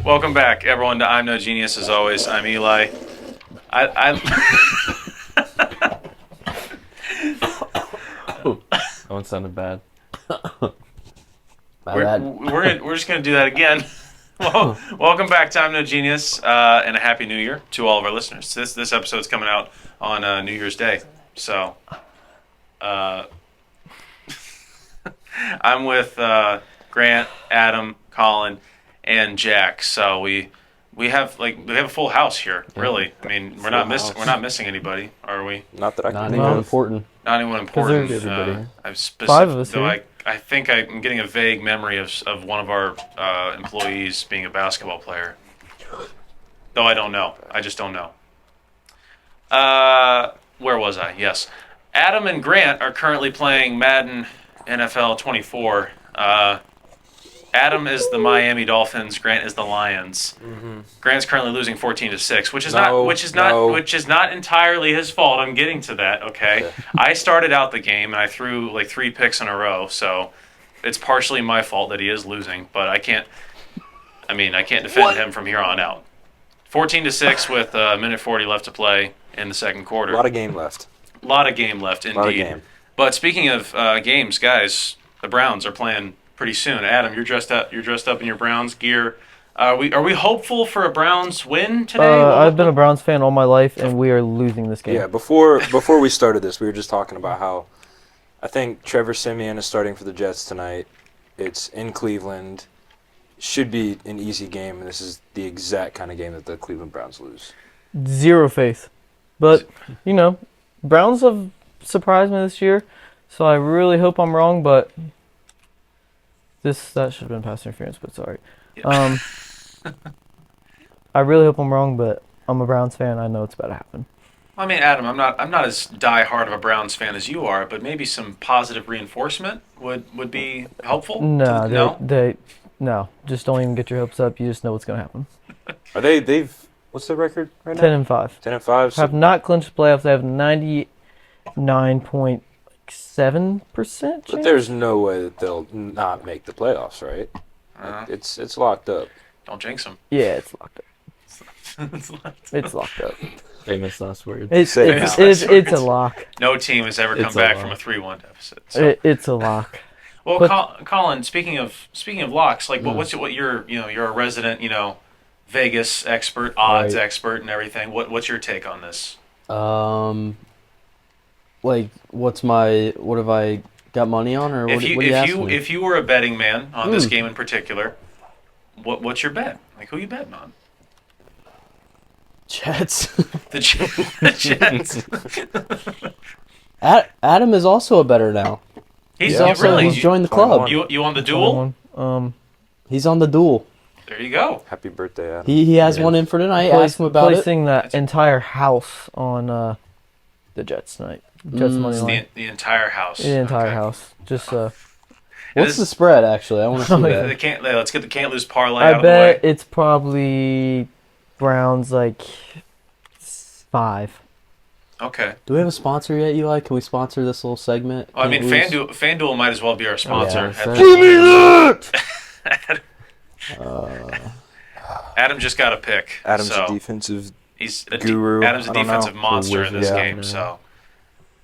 Welcome back, everyone, to I'm No Genius. As always, I'm Eli. That one sounded bad. We're just gonna do that again. Well, welcome back to I'm No Genius, and a happy New Year to all of our listeners. This episode's coming out on New Year's Day, so I'm with Grant, Adam, Colin, and Jack. So we have a full house here. Really, I mean, we're not missing anybody, are we? Not that I Not can anyone think of. important. Not anyone important. There's everybody. I've Five of us though here. I think I'm getting a vague memory of one of our employees being a basketball player. Though I don't know. I just don't know. Where was I? Yes. Adam and Grant are currently playing Madden NFL 24. Adam is the Miami Dolphins. Grant is the Lions. Mm-hmm. Grant's currently losing 14-6, which is No. not entirely his fault. I'm getting to that. Okay, I started out the game and I threw like 3 picks in a row, so it's partially my fault that he is losing. But I can't defend him from here on out. 14-6 with a minute 40 left to play in the second quarter. A lot of game left. Lot of game left, indeed. Lot of game. But speaking of games, guys, the Browns are playing pretty soon. Adam, you're dressed up in your Browns gear. Are we hopeful for a Browns win today? I've been a Browns fan all my life, and we are losing this game. Yeah, before we started this, we were just talking about how I think Trevor Siemian is starting for the Jets tonight. It's in Cleveland. Should be an easy game, and this is the exact kind of game that the Cleveland Browns lose. Zero faith. But, Browns have surprised me this year, so I really hope I'm wrong, but that should have been pass interference, but sorry. Yeah. I really hope I'm wrong, but I'm a Browns fan. I know it's about to happen. I mean, Adam, I'm not as die-hard of a Browns fan as you are, but maybe some positive reinforcement would be helpful. No, just don't even get your hopes up. You just know what's going to happen. Are they've what's their record right now? 10-5. 10-5. Have not clinched playoffs. They have 99.7% chance. But there's no way that they'll not make the playoffs, right? It's locked up. Don't jinx them. Yeah, it's locked up. It's locked up. Famous last words. It's a lock. No team has ever come It's a back lock. from a 3-1 deficit. So. It's a lock. Well, But- Colin, speaking of locks, like what you're a resident, Vegas expert, odds Right. expert, and everything. What's your take on this? What have I got money on, or what are you asking me? If you were a betting man on this game in particular, what's your bet? Like, who you betting on? Jets. The Jets. Adam is also a bettor now. He's He's joined the club. You on the duel? He's on the duel. There you go. Happy birthday, Adam. He has one in for tonight. Ask him about it. Placing that entire house on the Jets tonight. Jets money line. The entire house. The entire Okay. house. Just What's the spread, actually? I want to see that. Let's get the can't lose parlay I out of the bet way. it's probably Browns 5. Okay. Do we have a sponsor yet, Eli? Can we sponsor this little segment? Well, I mean, Can't lose? FanDuel might as well be our sponsor. Yeah, Give me that! Adam just got a pick. Adam's so a defensive he's guru. Adam's a I don't defensive know. monster in this Yeah. game. So,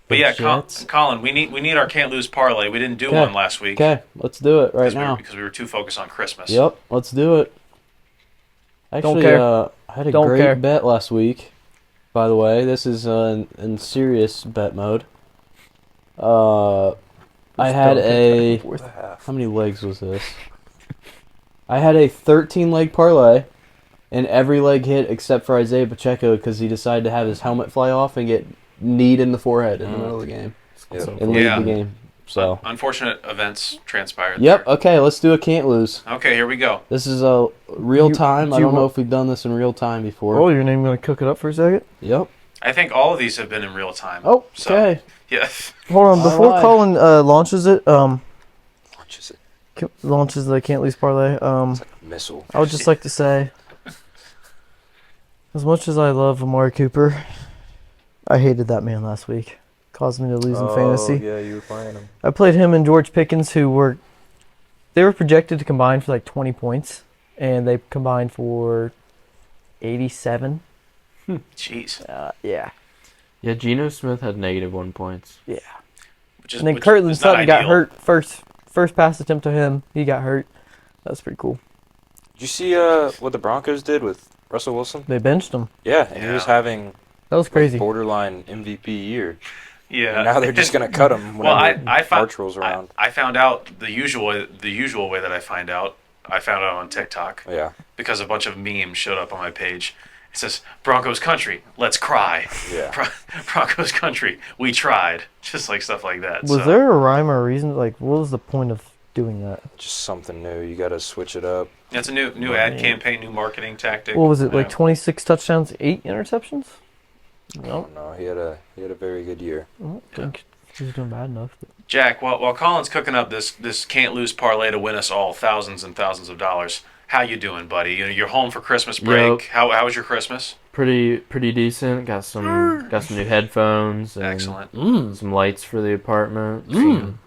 but The yeah, Jets. Colin, we need our can't lose parlay. We didn't do Okay. one last week Okay, let's do it right now. because we were too focused on Christmas. Yep, let's do it. Actually, care. I had a Don't great care. bet last week. By the way, this is in serious bet mode. I had a... Fourth half. How many legs was this? I had a 13-leg parlay, and every leg hit except for Isaiah Pacheco because he decided to have his helmet fly off and get kneed in the forehead in the middle of the game Yeah. and leave Yeah. the game. So, Unfortunate events transpired. yep. there. Okay, let's do a can't lose. Okay, here we go. This is a real time. I do you don't know want- if we've done this in real time before. Oh, your name going to cook it up for a second? Yep. I think all of these have been in real time. Oh, So, okay. yeah. Hold on, All before right. Colin launches it, Launches it. launches the can't lose parlay, It's like a missile. I would just like to say, as much as I love Amari Cooper, I hated that man last week. Caused me to lose in fantasy. Yeah, you were playing him. I played him and George Pickens, they were projected to combine for like 20 points. and they combined for 87. Jeez. Yeah. Yeah, Geno Smith had -1 points. Yeah. Which is, And then which Cortland is not Sutton got ideal. hurt first pass attempt to him. He got hurt. That's pretty cool. Did you see what the Broncos did with Russell Wilson? They benched him. Yeah, and he was Yeah. having That was crazy. borderline MVP year. Yeah. And now they're just gonna cut him Well, whenever I found March rolls around. I found out the usual way that I found out on TikTok Yeah, because a bunch of memes showed up on my page. It says Broncos country, let's cry. yeah. Broncos country, we tried. Just like stuff like that. Was so. there a rhyme or a reason? Like, what was the point of doing that? Just something new. You got to switch it up. That's a new ad campaign, new marketing tactic. What was it, like Yeah. 26 touchdowns, 8 interceptions? I No, don't know. He had a very good year. I don't think he was doing bad enough. Jack, while Colin's cooking up this can't lose parlay to win us all thousands and thousands of dollars, how you doing, buddy? You're home for Christmas break. Yep. How was your Christmas? Pretty decent. Got some new headphones. And Excellent. Some lights for the apartment. Some-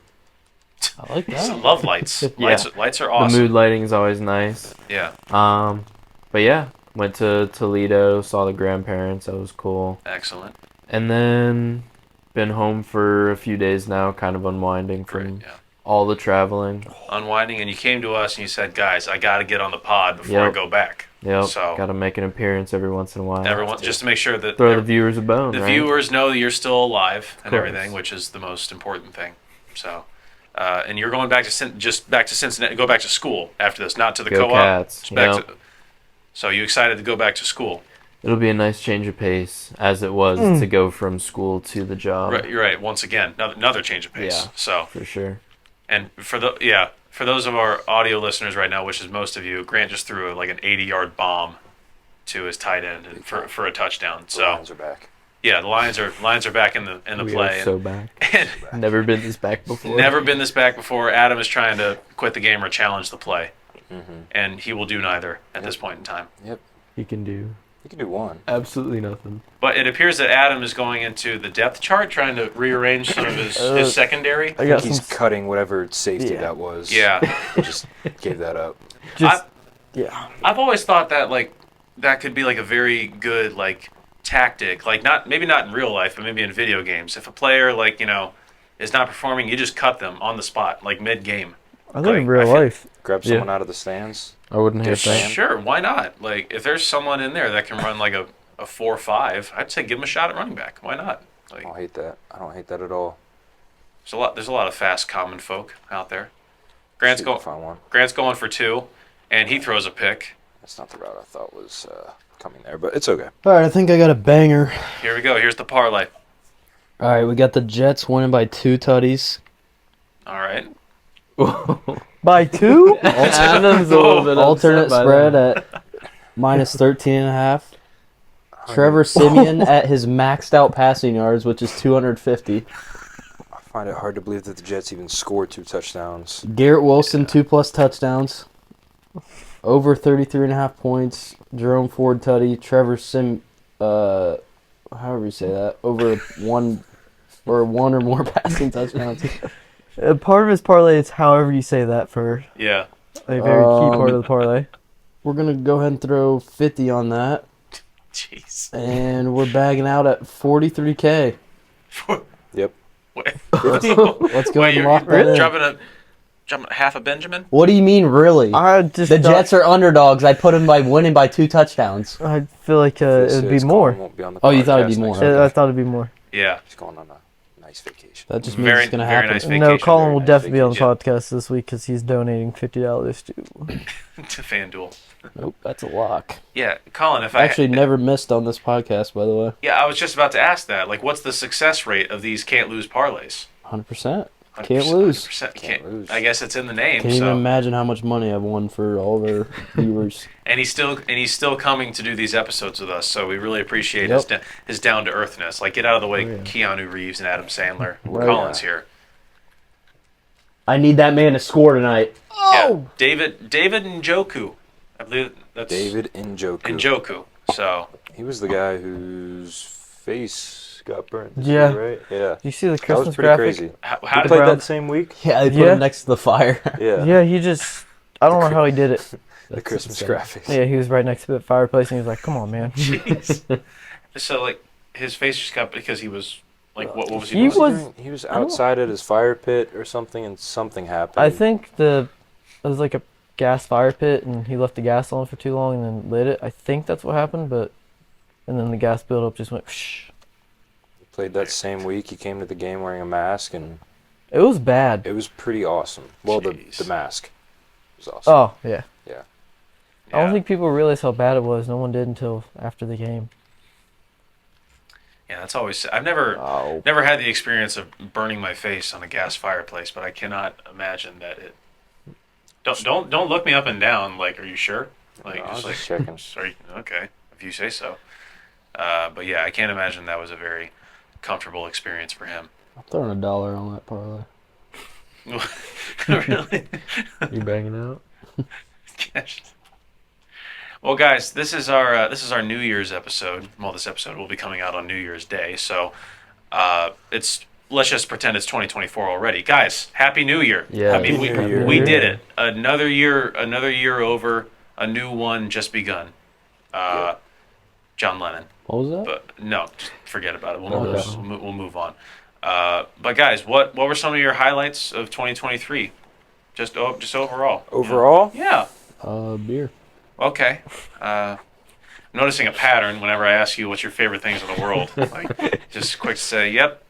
I like that. Some love lights. Yeah. Lights are The awesome. mood lighting is always nice. Yeah, But yeah, went to Toledo, saw the grandparents. That was cool. excellent. And then been home for a few days now, kind of unwinding from Great. Yeah. all the traveling. Unwinding, and you came to us and you said, "Guys, I got to get on the pod before I Yep. go back." Yep. So Got to make an appearance every once in a while. everyone, just to make sure that Throw the viewers a bone. the right? viewers know that you're still alive and course. everything, which is the most important thing. So, and you're going back to back to Cincinnati, go back to school after this, not to the Go co-op. Cats. Just back Yep. to, so you excited to go back to school? It'll be a nice change of pace, as it was to go from school to the job. Right, you're right. Once again, another change of pace. Yeah. So, For sure. and for those of our audio listeners right now, which is most of you, Grant just threw like an 80-yard bomb to his tight end and for a touchdown. The So Lions are back. yeah, the Lions are back in the We play. are so back. and Never been this back before. never been this back before. Adam is trying to quit the game or challenge the play, Mm-hmm. and he will do neither at this point in time. He can do You can do one. absolutely nothing. But it appears that Adam is going into the depth chart, trying to rearrange some of his secondary. I I got think he's some. cutting whatever safety Yeah. that was. Yeah, He just gave that up. Just, yeah. I've always thought that that could be like a very good tactic, maybe not in real life, but maybe in video games. If a player is not performing, you just cut them on the spot, like mid game. I think in Like, real I feel- life. Grab Yeah. someone out of the stands. I wouldn't hate Just that. saying. Sure, why not? Like if there's someone in there that can run like a 4-5, I'd say give him a shot at running back. Why not? I don't hate that. I don't hate that at all. There's a lot of fast common folk out there. Grant's See if I going find one. Grant's going for 2, and he throws a pick. That's not the route I thought was coming there, but it's okay. All right, I think I got a banger. Here we go. Here's the parlay. All right, we got the Jets winning by 2 tutties. All right. By 2? Adam's a little bit Alternate upset by spread that. at minus 13.5. Trevor Simeon at his maxed out passing yards, which is 250. I find it hard to believe that the Jets even scored 2 touchdowns. Garrett Wilson, 2+ touchdowns. Over 33.5 points. Jerome Ford tutty. Trevor however you say that. Over one or more passing touchdowns. Part of his parlay is however you say that for Yeah. a very key part of the parlay. We're going to go ahead and throw 50 on that. Jeez. And we're bagging out at 43K. Yep. Wait. Let's go Wait, ahead and lock that you're in. dropping half a Benjamin? What do you mean, really? I just The Jets are underdogs. I put them by winning by 2 touchdowns. I feel like it would be This more. Colin won't be on the Oh, you thought it'd be podcast more. next Okay. week. I thought it'd be more. Yeah. He's going on a nice vacation. That just means Very- it's going to very happen. nice No, vacation, Colin very will nice definitely be on the vacation. podcast this week because he's donating $50 to. To FanDuel. Nope, that's a lock. Yeah, Colin, if I actually never missed on this podcast, by the way. Yeah, I was just about to ask that. Like, what's the success rate of these can't lose parlays? 100%. 100%, Can't lose. 100%. Can't lose. I guess it's in the name. Can't even So, imagine how much money I've won for all of our viewers. and he's still coming to do these episodes with us. So we really appreciate Yep. his down to earthness. Like, get out of the way, Oh, yeah. Keanu Reeves and Adam Sandler. Right. Colin's here. I need that man to score tonight. Yeah, David Njoku. I believe that's David Njoku. Njoku. So He was the guy whose face got burnt. this Yeah. year, right? Yeah. Do you see the That was Christmas pretty graphic? crazy. how He did played Browns- that same week? Yeah, they put Yeah. him next to the fire. Yeah. Yeah, he just. I don't know how he did it. The Christmas graphics. Yeah, he was right next to the fireplace, and he was like, "Come on, man." Jeez. So like his face just got because he was like what was he He doing? He was outside at his fire pit or something, and something happened. I think it was like a gas fire pit, and he left the gas on for too long and then lit it. I think that's what happened, and then the gas buildup just went. Whoosh. He played that same week. He came to the game wearing a mask, and It was bad. it was pretty awesome. Well, Jeez. the mask was awesome. Oh yeah. Yeah. I don't Yeah. think people realized how bad it was. No one did until after the game. Yeah, that's always. I've never Oh. had the experience of burning my face on a gas fireplace, but I cannot imagine that it. Don't look me up and down. Like, are you sure? Like, I was just like, just checking. sorry. Okay, if you say so. But yeah, I can't imagine that was a very comfortable experience for him. I'm throwing $1 on that parlay. Really? You banging out? Gosh. Well, guys, this is our New Year's episode. Well, this episode will be coming out on New Year's Day, so let's just pretend it's 2024 already, guys. Happy New Year! Yeah. I mean, Happy New Year. we did it. Another year over. A new one just begun. John Lennon. What was that? But no, just forget about it. Okay. We'll move on. But guys, what were some of your highlights of 2023? Just overall. Overall, Yeah. Beer. Okay. I'm noticing a pattern whenever I ask you what's your favorite things in the world. Like, just quick to say, yep.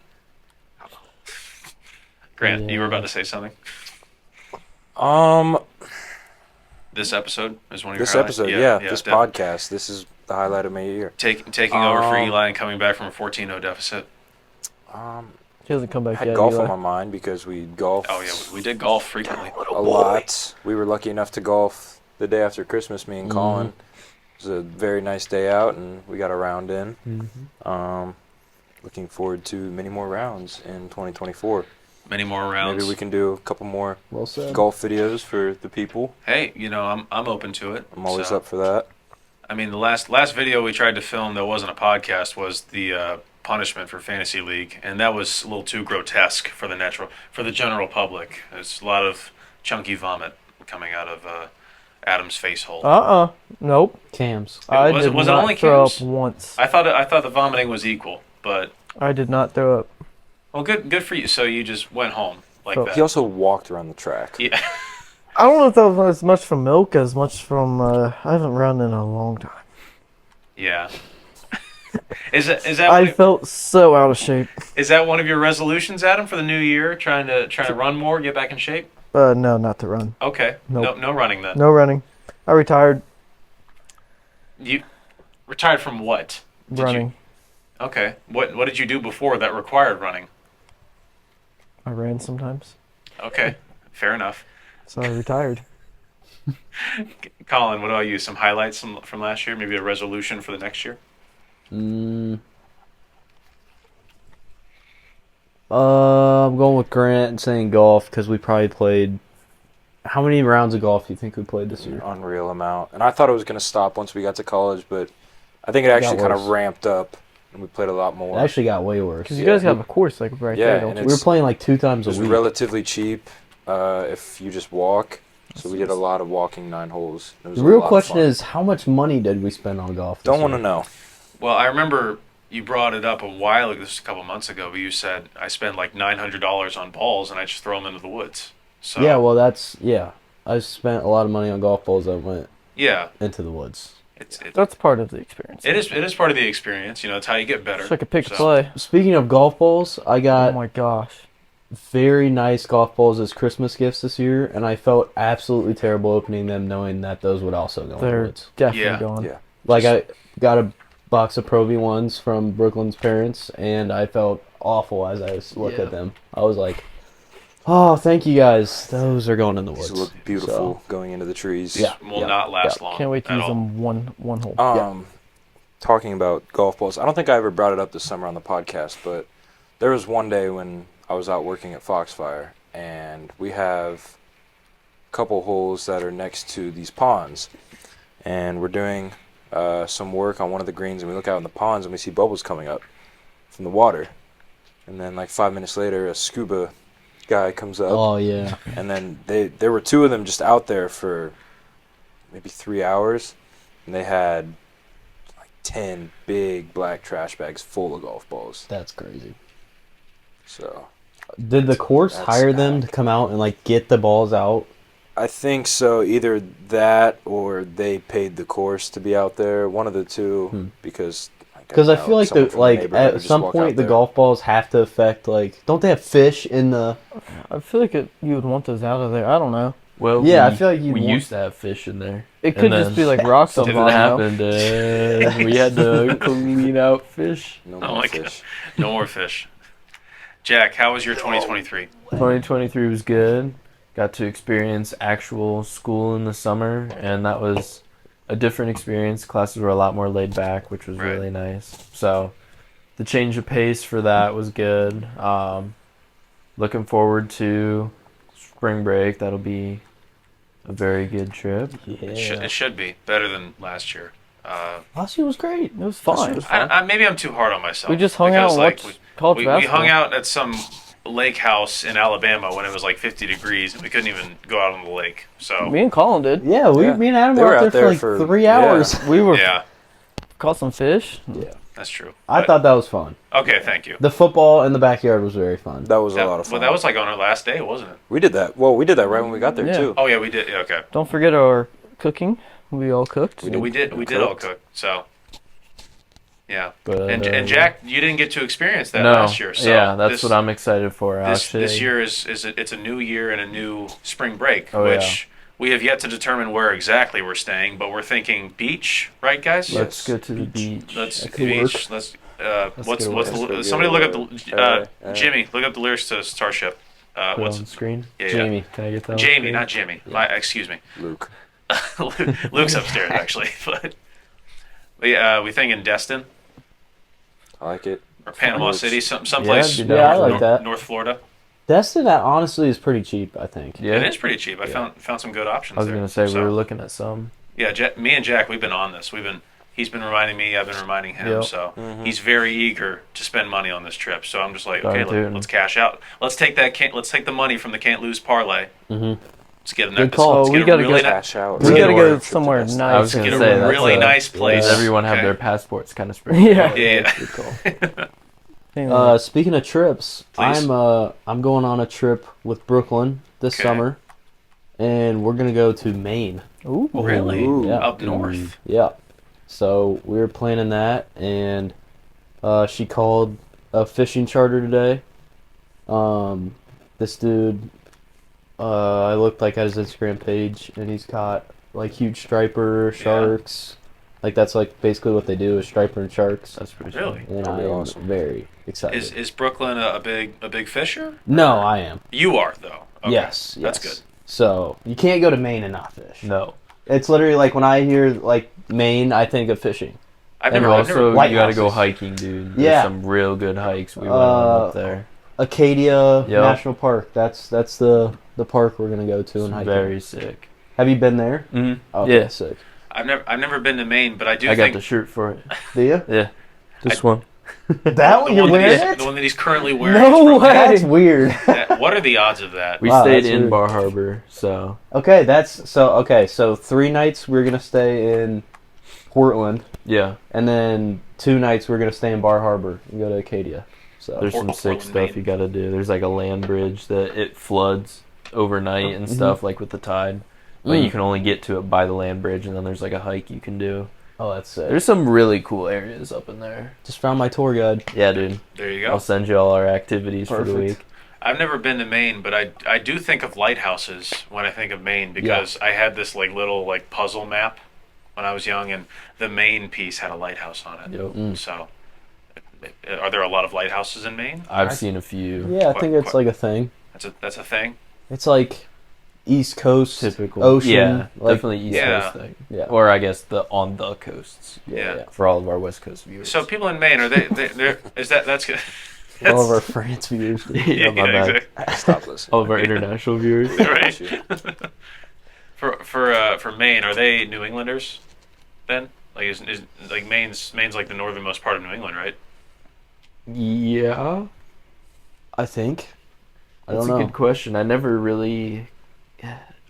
Grant, you were about to say something. This episode is one of your this highlights? episode, this definitely. podcast, this is the highlight of my year. Taking over for Um, Eli and coming back from a 14-0 deficit. He hasn't come I back had yet. golf Eli. on my mind because we golf Oh yeah, we did golf frequently. a lot. We were lucky enough to golf the day after Christmas, me and Colin. It was a very nice day out, and we got a round in. Looking forward to many more rounds in 2024. Many more rounds. Maybe we can do a couple more Well said. golf videos for the people. Hey, I'm open to it. I'm always So, up for that. I mean, the last video we tried to film that wasn't a podcast was the punishment for Fantasy League, and that was a little too grotesque for the general public. There's a lot of chunky vomit coming out of Adam's face hole. Nope. Cams. I was- did was it not only throw up Cams? once. I thought the vomiting was equal, but I did not throw up. well, good for you. So you just went home like So- that. He also walked around the track. Yeah. I don't know if that was as much from milk as much from. I haven't run in a long time. Yeah. Is that I felt so out of shape. is that one of your resolutions, Adam, for the new year? Trying to run more, get back in shape? No, not to run. Okay. Nope. No running then. No running. I retired You retired from what? Did you- running. Okay. What did you do before that required running? I ran sometimes, Okay. Fair enough. so I retired. Colin, what about you? Some highlights from last year? Maybe a resolution for the next year? I'm going with Grant and saying golf because we probably played. How many rounds of golf do you think we played this An year? unreal amount. And I thought it was going to stop once we got to college, but I think it actually got kind of worse. ramped up, and we played a lot more. It actually got way worse. Because you Yeah. guys have a course like right Yeah, there, don't and you? We were playing like 2 times it a was week. relatively cheap if you just walk. So we did a lot of walking 9 holes. It was The a real lot of question fun. is, how much money did we spend on golf? Don't want to know. Well, I remember you brought it up a while ago, this was a couple months ago, but you said I spent like $900 on balls and I just throw them into the woods. So Yeah, well, I spent a lot of money on golf balls that went yeah, into the woods. That's part of the experience. it is part of the experience. It's how you get better. It's like a pick to So- play. Speaking of golf balls, I Oh got my gosh. very nice golf balls as Christmas gifts this year, and I felt absolutely terrible opening them knowing that those would also go in the They're woods. definitely Yeah. gone. Yeah. Like, I got a box of Pro V1s from Brooklyn's parents, and I felt awful as I looked Yeah. at them. I was like, oh, thank you guys. Those are going in the These woods. look beautiful going into the trees. Yeah. Will not last long. Can't wait to at use all. them one hole. Talking about golf balls, I don't think I ever brought it up this summer on the podcast, but there was one day when I was out working at Foxfire, and we have a couple holes that are next to these ponds, and we're doing some work on one of the greens, and we look out in the ponds and we see bubbles coming up from the water, and then like 5 minutes later, a scuba guy comes up. Oh, yeah. And then there were 2 of them just out there for maybe 3 hours, and they had like 10 big black trash bags full of golf balls. That's crazy. So Did the course That's hire them to stacked. come out and like get the balls out? I think so. Either that or they paid the course to be out there. One of the two, because. Because I feel like someone the from like neighborhood would at just some walk point out the there. golf balls have to affect like don't they have fish in the I feel like you would want those out of there. I don't know. Well, Yeah, I feel like you'd we want- used to have fish in there. It And could just be then like rocks on the Something bottom. happened, and we had to clean out fish. No Oh more my fish. No more fish. Jack, how was your 2023? 2023 was good. Got to experience actual school in the summer, and that was a different experience. Classes were a lot more laid back, which was Right. really nice. So the change of pace for that was good. Looking forward to spring break. That'll be a very good trip. It should be better than last year. Last year was great. It was fine. Maybe I'm too hard on myself. We just hung out because, and like, watched college we basketball. hung out at some lake house in Alabama when it was like 50 degrees and we couldn't even go out on the lake. So Me and Colin did. Yeah, me and Adam They were were out out there for there like for- 3 yeah. hours. We were yeah, caught some fish. that's true. I But- thought that was fun. Okay, thank you. The football in the backyard was very fun. That was a lot of fun. Well, that was like on our last day, wasn't it? We did that. Well, we did that right when we got there Yeah. too. Oh yeah, we did. Yeah, okay, Don't forget our cooking. We all cooked. we did all cook. So yeah, But and Jack, you didn't get to experience that no, last year. So yeah, that's this, what I'm excited for. This Actually, year it's a new year and a new spring break, Oh, which we have yet to determine where exactly we're staying, but we're thinking beach, right, guys? let's Yes. go to the beach. Let's That could beach. Let's what's get what's away. the Let's go somebody get look up away. the Jimmy, look up the lyrics to Starship. Put it What's on the screen? yeah, Jamie. Can I get that? on Jamie, screen? not Jimmy. My, excuse me. Luke. Luke's upstairs actually, but yeah, we thinking Destin I like it. or Panama Looks- City, someplace. dude, Yeah, I like that. North Florida. Destin, that honestly is pretty cheap, I think. Yeah, It is pretty cheap. I found some good options I was there. gonna say So, we were looking at some. yeah, me and Jack, we've been on this. He's been reminding me, I've been reminding him. Yep. So Mm-hmm. he's very eager to spend money on this trip. So I'm just like, okay, Darn tootin'. let's cash out. Let's take the money from the can't lose parlay. Mhm. Let's get a Good call. let's We get a gotta really go- nice, Cash out. We Really gotta work. go somewhere I was nice. gonna get say, a that's really a- nice place. Does everyone have Okay. their passports kind of spread? Yeah. Yeah. Good call. Speaking of trips, Please. I'm going on a trip with Brooklyn this Okay. summer, and we're gonna go to Maine. Ooh. Really? Ooh. Yeah. Up north. Yeah. So we were planning that, and she called a fishing charter today. This dude, I looked like at his Instagram page, and he's caught like huge striper, sharks. Like that's like basically what they do is striper and sharks. That's pretty Really? funny. And That'd I be am awesome. very excited. Is Brooklyn a big fisher? No, I am. You are though. Okay. Yes, That's yes. good. So you can't go to Maine and not fish. No. It's literally like when I hear like Maine, I think of fishing. I've And never. I've Also, never White you gotta go houses. hiking, dude. There's Yeah. some real good hikes. We went on up there. Acadia Yep. National Park. That's the park we're gonna go to and It's hike. very sick. Have you been there? Mm-hmm. Okay, Yeah. sick. I've never been to Maine, but I do I got think the shirt for it. Do you? Yeah. This one. That one the you're one that wearing he's- it? the one that he's currently wearing. No is from way. That's weird. Maine. What are the odds of that? We Wow, stayed that's in weird. Bar Harbor, so Okay, so 3 nights we're gonna stay in Portland, yeah. and then 2 nights we're gonna stay in Bar Harbor and go to Acadia. So There's some sick Portland, stuff Maine. you gotta do. There's like a land bridge that it floods overnight and stuff, like with the tide. But you can only get to it by the land bridge, and then there's like a hike you can do. oh, that's sick. There's some really cool areas up in there. Just found my tour guide. Yeah, dude. There you I'll go. send you all our activities for the Perfect. week. I've never been to Maine, but I do think of lighthouses when I think of Maine because I had this like little like puzzle map when I was young, and the Maine piece had a lighthouse on it. Yep. So, are there a lot of lighthouses in Maine? I've seen a few. Yeah, I think it's like a thing. That's a thing. It's like East Coast, Typical. ocean. Yeah, like, definitely East Yeah. Coast thing. Yeah. Or I guess the on the coasts Yeah. for all of our West Coast viewers. So people in Maine are they're is that's good. All of our France viewers. yeah, my bad. exactly. Stop listening. All of our international viewers. Right. For Maine, are they New Englanders? Then is like Maine's like the northernmost part of New England, right? Yeah, I think. I that's don't a know. good question. I never really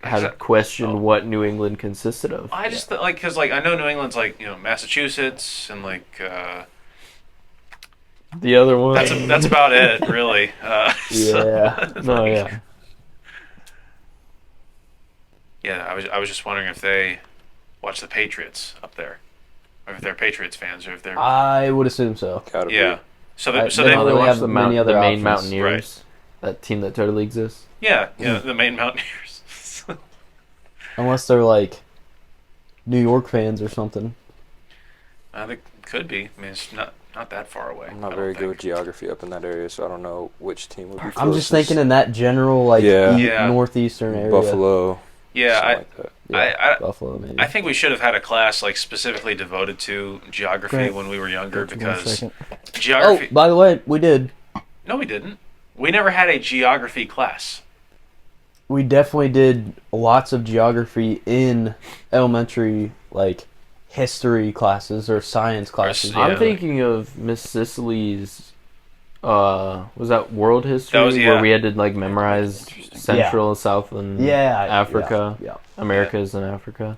had questioned what New England consisted of. I just like because like I know New England's like Massachusetts and like The other one. that's about it really. Yeah. No, yeah. Yeah, I was just wondering if they watch the Patriots up there, or if they're Patriots fans, or if they're I would assume so. Gotta yeah. So they, I- so they they don't They really watch have the, many other the Maine options. Mountaineers. That team that totally exists. yeah the Maine Mountaineers. Unless they're like New York fans or something. They could be. I mean, it's not that far away. I'm I not don't very good with think. geography up in that area, so I don't know which team would be closest. I'm just thinking in that general like Yeah. Yeah. northeastern area. Buffalo. Yeah, something like that. Yeah, I Buffalo maybe. I think we should have had a class like specifically devoted to geography Great. when we were younger Give me a because second. Oh, geography. by the way, we did. No, we didn't. We never had a geography class. We definitely did lots of geography in elementary, like history classes or science classes. Yeah. I'm thinking of Miss Sicily's. Was that World History That was- yeah. where we had to like memorize Central, South, and Yeah, Africa, Yeah. Americas, and Africa?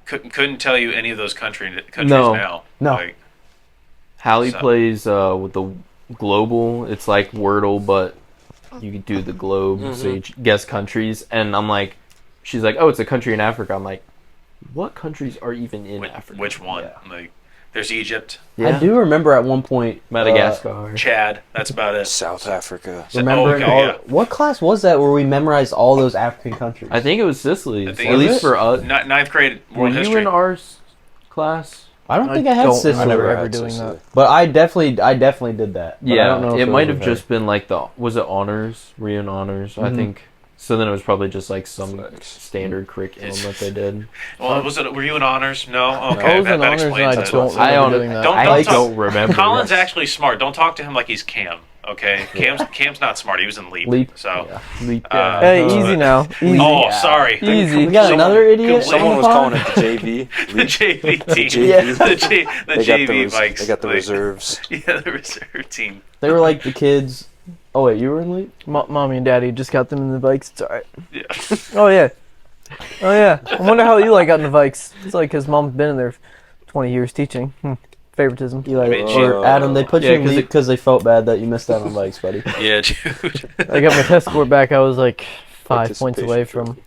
Couldn't tell you any of those countries No. now. No. Like, Hallie So- plays with the global. It's like Wordle, but you could do the globe, so you guess countries. And I'm like, she's like, oh, it's a country in Africa. I'm like, what countries are even in Africa? which one? Yeah. Like, there's Egypt, I do remember at one point Madagascar. Chad. That's about it. South Africa. remembering okay, all. yeah. What class was that where we memorized all those African countries? I think it was Sicily's. I think At it least was. for us. Ninth grade Were world you history. in our class? I don't think I had don't Sicily, remember had ever doing Sicily. that. but I definitely did that. But I Yeah, don't know if it might was have with just been like was it honors? Were you in honors? I Mhm. think. So then it was probably just like some Flex. standard curriculum that they did. Well, were you in honors? No. I Okay, was in that honors and explains I it. don't I remember don't- doing that. Don't- I don't talk- don't remember. Colin's actually smart. Don't talk to him like he's Cam. Okay, Cam's not smart. He was in Leap. Leap. So. Yeah. Uh, Hey, easy now. Easy. Oh, sorry. Easy. We got another idiot. Someone on was the calling pod? it the JV. The JV team. JV. The They got JV the bikes. They got the Like, reserves. Yeah, the reserve team. They were like the kids. Oh wait, you were in Leap? Mommy and Daddy just got them in the bikes. It's alright. Yeah. Oh yeah. Oh yeah. I wonder how Eli got in the bikes. It's like his mom's been in there 20 years teaching. Favoritism. Eli I mean, or Adam, they put Yeah, you in 'cause Leap because they felt bad that you missed out on bikes, buddy. Yeah, dude. I got my test score back. I was like 5 points away Participation from.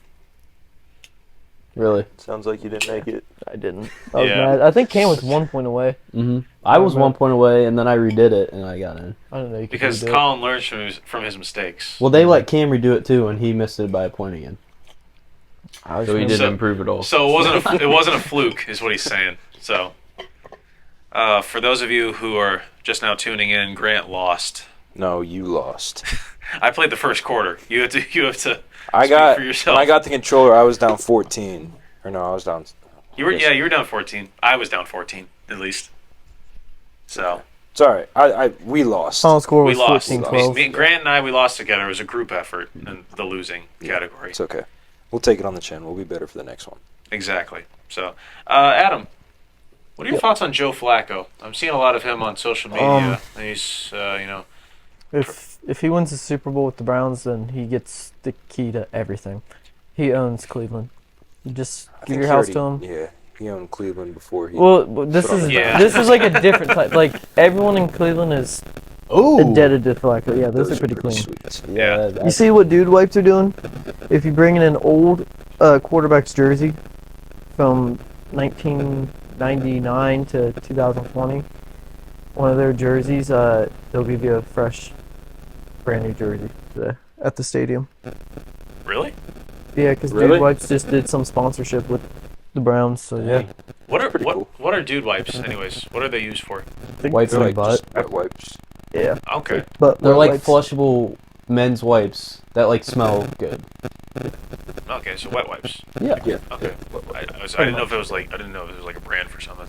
Really? Sounds like you didn't make it. I didn't. I was Yeah. mad. I think Cam was 1 point away. Mm-hmm. I was man. 1 point away, and then I redid it, and I got in. I don't know. You could Because do it. Colin learns from his mistakes. Well, they let Cam redo it too, and he missed it by a point again. I was So he gonna- didn't improve at all. So it wasn't a fluke, is what he's saying. So, for those of you who are just now tuning in, Grant lost. No, you lost. I played the first quarter. You have to. I Speak got for yourself. when I got the controller, I was down 14. Or no, I was down. You were down 14. I was down 14 at least. So It's all right. We lost. Final score we was lost. 14-12. Me, Grant and I, we lost together. It was a group effort in the losing category. It's okay. We'll take it on the chin. We'll be better for the next one. Exactly. So, Adam, what are your thoughts on Joe Flacco? I'm seeing a lot of him on social media. And he's, If he wins the Super Bowl with the Browns, then he gets the key to everything. He owns Cleveland. You just I give think your he house to already- him. Yeah, he owned Cleveland before he. Well, this put on is the Yeah. this is like a different type. Like everyone in Cleveland is Oh, indebted to Flacco. Yeah, those those are pretty clean. sweet. Yeah. You see what dude wipes are doing? If you bring in an old quarterback's jersey from 1999 to 2020, one of their jerseys, they'll give you a fresh, brand new jersey at the stadium. really? Yeah, because Really? Dude Wipes just did some sponsorship with the Browns, so yeah. What are Pretty cool. what are dude wipes anyways? What are they used for? wipes They're my like butt. just wet wipes. Yeah. Okay. But They're like wipes. flushable men's wipes that like smell good. Okay. So wet wipes. Yeah. Yeah. Okay. I didn't know if it was like a brand for something.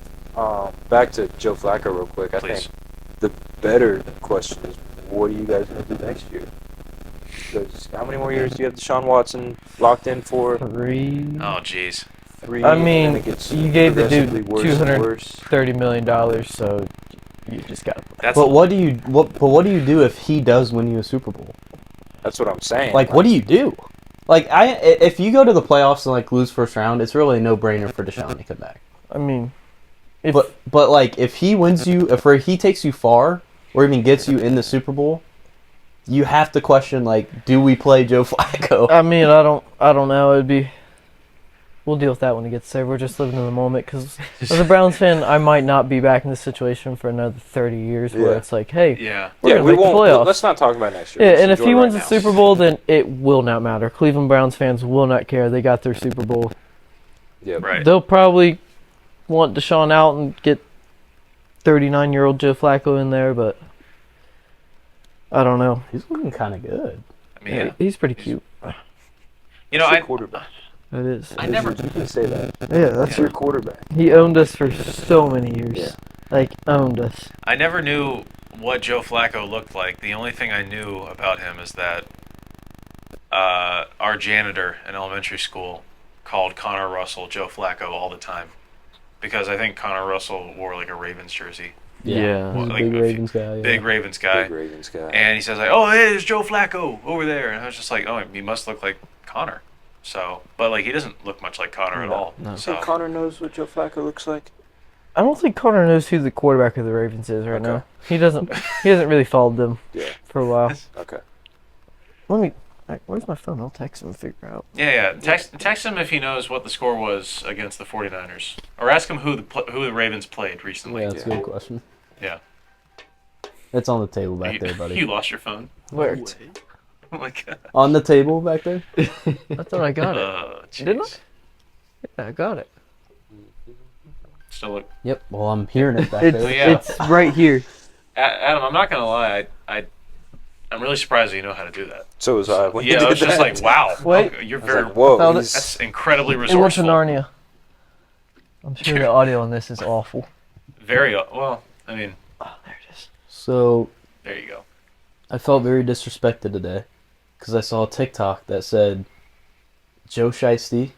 Back to Joe Flacco real quick. I Please. think the better question is, what are you guys going to do next year? Because how many more years do you have Deshaun Watson locked in for? 3. Oh, jeez. 3. I and mean, then it gets you gave the dude progressively worse and 200 worse. $30 million, so you just got to play. That's But what do you do if he does win you a Super Bowl? That's what I'm saying. Like, what do you do? Like if you go to the playoffs and like lose first round, it's really a no-brainer for Deshaun to come back. I mean, if But like if he wins you, if he takes you far or even gets you in the Super Bowl, you have to question like, do we play Joe Flacco? I mean, I don't know. It'd be. We'll deal with that when it gets there. We're just living in the moment because as a Browns fan, I might not be back in this situation for another 30 years where Yeah. it's like, hey, Yeah. we're gonna we make the won't. playoffs. Let's not talk about next year. Yeah, Let's and if enjoy he right wins the now. Super Bowl, then it will not matter. Cleveland Browns fans will not care. They got their Super Bowl. Yeah, Right. They'll probably want Deshaun out and get 39-year-old Joe Flacco in there, but I don't know. He's looking kind of good. I mean, Yeah, he's pretty cute. you know, It's your I quarterback. That is. I never. You can say that. Yeah, that's It's your quarterback. He owned us for so many years. Yeah. Like, owned us. I never knew what Joe Flacco looked like. The only thing I knew about him is that our janitor in elementary school called Connor Russell Joe Flacco all the time because I think Connor Russell wore like a Ravens jersey. Yeah. He's a Like, big if Ravens guy. Yeah. Big Ravens guy. Big Ravens guy. And he says like, "Oh, hey, there's Joe Flacco over there," and I was just like, "Oh, he must look like Connor." So, but like he doesn't look much like Connor at all. no. I So think Connor knows what Joe Flacco looks like. I don't think Connor knows who the quarterback of the Ravens is right Okay. now. He doesn't. He hasn't really followed them Yeah. for a while. Okay. Let me. Where's my phone? I'll text him and figure out. yeah. Text him if he knows what the score was against the 49ers, or ask him who the Ravens played recently. Yeah, that's a Yeah. good question. Yeah. It's on the table back You- there, buddy. You lost your phone. Where? Oh my god. On the table back there. I thought I got it. Didn't I? Jeez. Yeah, I got it. Still look. Yep. Well, I'm hearing it back It's there. yeah. it's right here. Adam, I'm not gonna lie. I'm really surprised that you know how to do that. So was I. When Yeah, he I did was just that. like, wow. Wait. Okay, you're I was very. like, whoa. Found it. That's incredibly It went to resourceful. Narnia. I'm sure the audio on this is awful. Very well. I mean, Oh, there it is. So there you go. I felt very disrespected today because I saw a TikTok that said Joe Shiesty,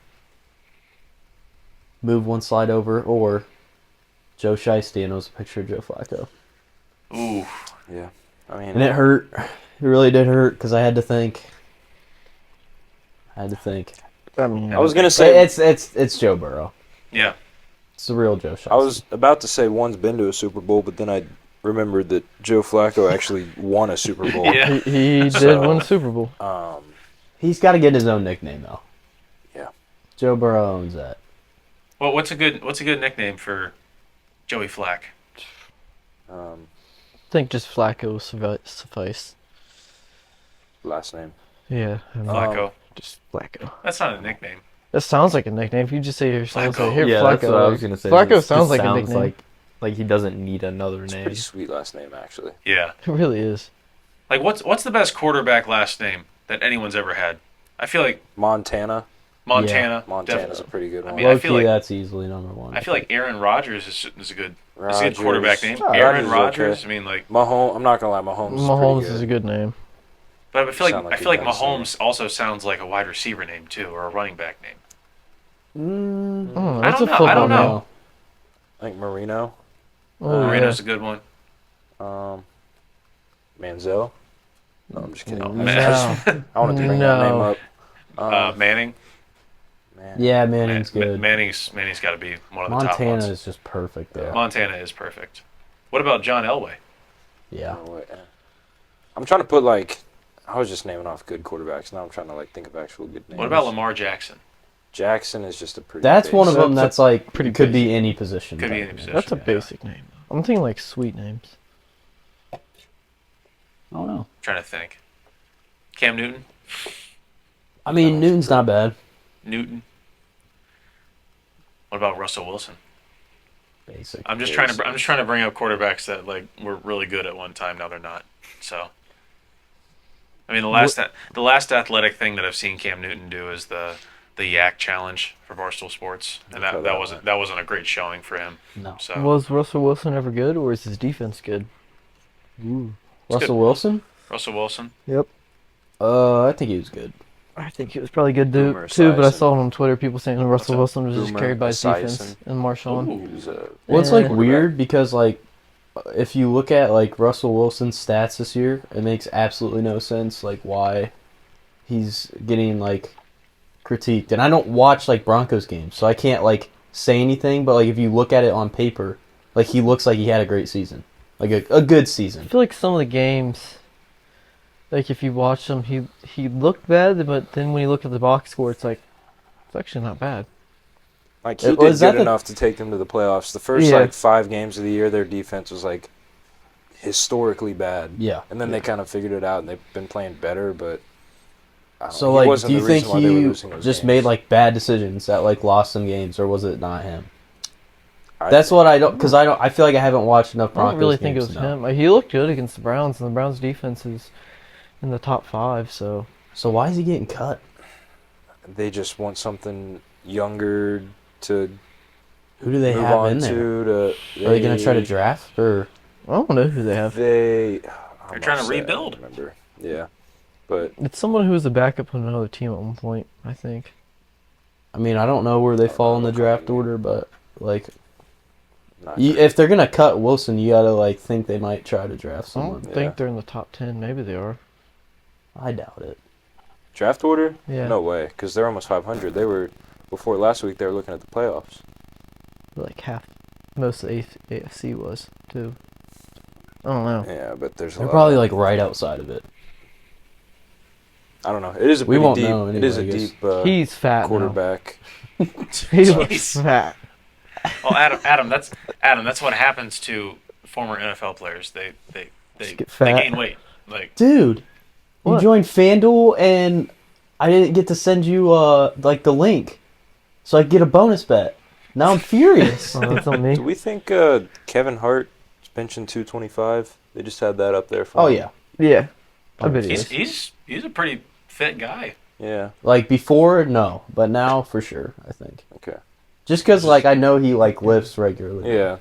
move one slide over, or Joe Shiesty, and it was a picture of Joe Flacco. Ooh. Yeah. I mean, And it hurt. It really did hurt because I had to think. I mean, I was gonna say. it's Joe Burrow. Yeah. It's the real Joe Shiesty. I was about to say one's been to a Super Bowl, but then I remembered that Joe Flacco actually won a Super Bowl. Yeah. He did So- win the Super Bowl. He's got to get his own nickname though. Yeah. Joe Burrow owns that. Well, what's a good nickname for Joey Flack? I think just Flacco will suffice. Last name. Yeah. I mean, Flacco. just Flacco. That's not a nickname. That sounds like a nickname. If you just say here, someone say Flacco. here, Yeah, Flacco. that's what I was gonna say. Flacco It just sounds like a sounds nickname. like he doesn't need another It's a name. pretty sweet last name, actually. Yeah. It really is. Like what's the best quarterback last name that anyone's ever had? I feel like Montana. Montana. Montana's a definitely. pretty good one. mean, I Low feel key, like- that's easily number one. I feel like Aaron Rodgers is a good Rodgers. quarterback name. Oh, Aaron Rodgers is Rodgers. okay. I mean, like, Mahomes. I'm not gonna lie, Mahomes. Mahomes is is a pretty good. good name. but I feel like Sound like I feel like a nice Mahomes also sounds like a wide receiver name too, or a running back name. Oh, I that's don't a know. football I don't name. know. I think Marino. Oh, Marino's yeah. a good one. Manziel. No, I'm just kidding. No. I wanted to bring that name No. up. Manning. Man. Yeah, Manning's good. Manning's got to be one of the top Montana ones. is just perfect though. Montana is perfect. What about John Elway? Yeah. Oh, wait, I'm trying to put like. I was just naming off good quarterbacks. Now I'm trying to like think of actual good names. What about Lamar Jackson? Jackson is just a pretty. That's one of basic- them that's like pretty could be any position. Could be type any of position. name. That's a Yeah. basic name. I'm thinking like sweet names. I don't know. trying to think. Cam Newton. I mean, Newton's not bad. Newton. What about Russell Wilson? Basic. I'm just trying to bring up quarterbacks that like were really good at one time. Now they're not. So, I mean, the last athletic thing that I've seen Cam Newton do is the Yak Challenge for Barstool Sports, and Okay, that wasn't a great showing for him. No. So Was Russell Wilson ever good, or is his defense good? Russell Wilson? Russell Wilson. Yep. I think he was good. I think he was probably good Boomer too, but I Esiason. saw on Twitter people saying Russell that? Wilson was just Boomer carried by his defense Esiason. and Marshawn. Ooh. He was a Well, it's like Yeah. weird because like if you look at like Russell Wilson's stats this year, it makes absolutely no sense like why he's getting like critiqued, and I don't watch like Broncos games, so I can't like say anything. But like if you look at it on paper, like he looks like he had a great season, like a good I season. feel like some of the games, like if you watch them, he looked bad, but then when you look at the box score, it's like it's actually not bad. Like he Was did that good the- enough to take them to the playoffs. The first Yeah. like 5 games of the year, their defense was like historically bad. Yeah. And then they kind of figured it out, and they've been playing better. But I don't So know, he like, wasn't do you the think reason why they were he losing those just games. made like bad decisions that like lost some games, or was it not him? I- That's what I don't, because I feel like I haven't watched enough I Broncos don't really think it games was to know. him. He looked good against the Browns, and the Browns' defense is in the top 5. So So why is he getting cut? They just want something younger to Who do they move have on in there? to. Are they gonna try to draft or? I don't know who they have. They. They're trying to rebuild. I don't remember. Yeah, but It's someone who was a backup on another team at one point, I think. I mean, I don't know where they fall in the draft order, but like, not if they're gonna cut Wilson, you gotta like think they might try to draft I someone. don't Yeah. think they're in the top 10. Maybe they are. I doubt it. draft order. Yeah. No way, because they're almost 500. They were before last week. They were looking at the playoffs. Like half, most of the AFC was, too. I don't know. Yeah, but there's a They're lot probably of- like right outside of it. I don't know. It is a We pretty won't deep. know It is a anyway, I guess. deep He's fat now. quarterback. He looks Jeez. fat. Well, Adam, that's what happens to former NFL players. They get fat. gain weight. Like Dude, you What? joined FanDuel and I didn't get to send you like the link, so I could get a bonus bet. Now I'm furious. Oh, that's on me. Do we think Kevin Hart is benching 225? They just had that up there for Oh him. yeah, Yeah. I bet he he's is. he's a pretty fit guy. Yeah. like before no, but now for sure. I think Okay. just because like I know he like lifts regularly. Yeah.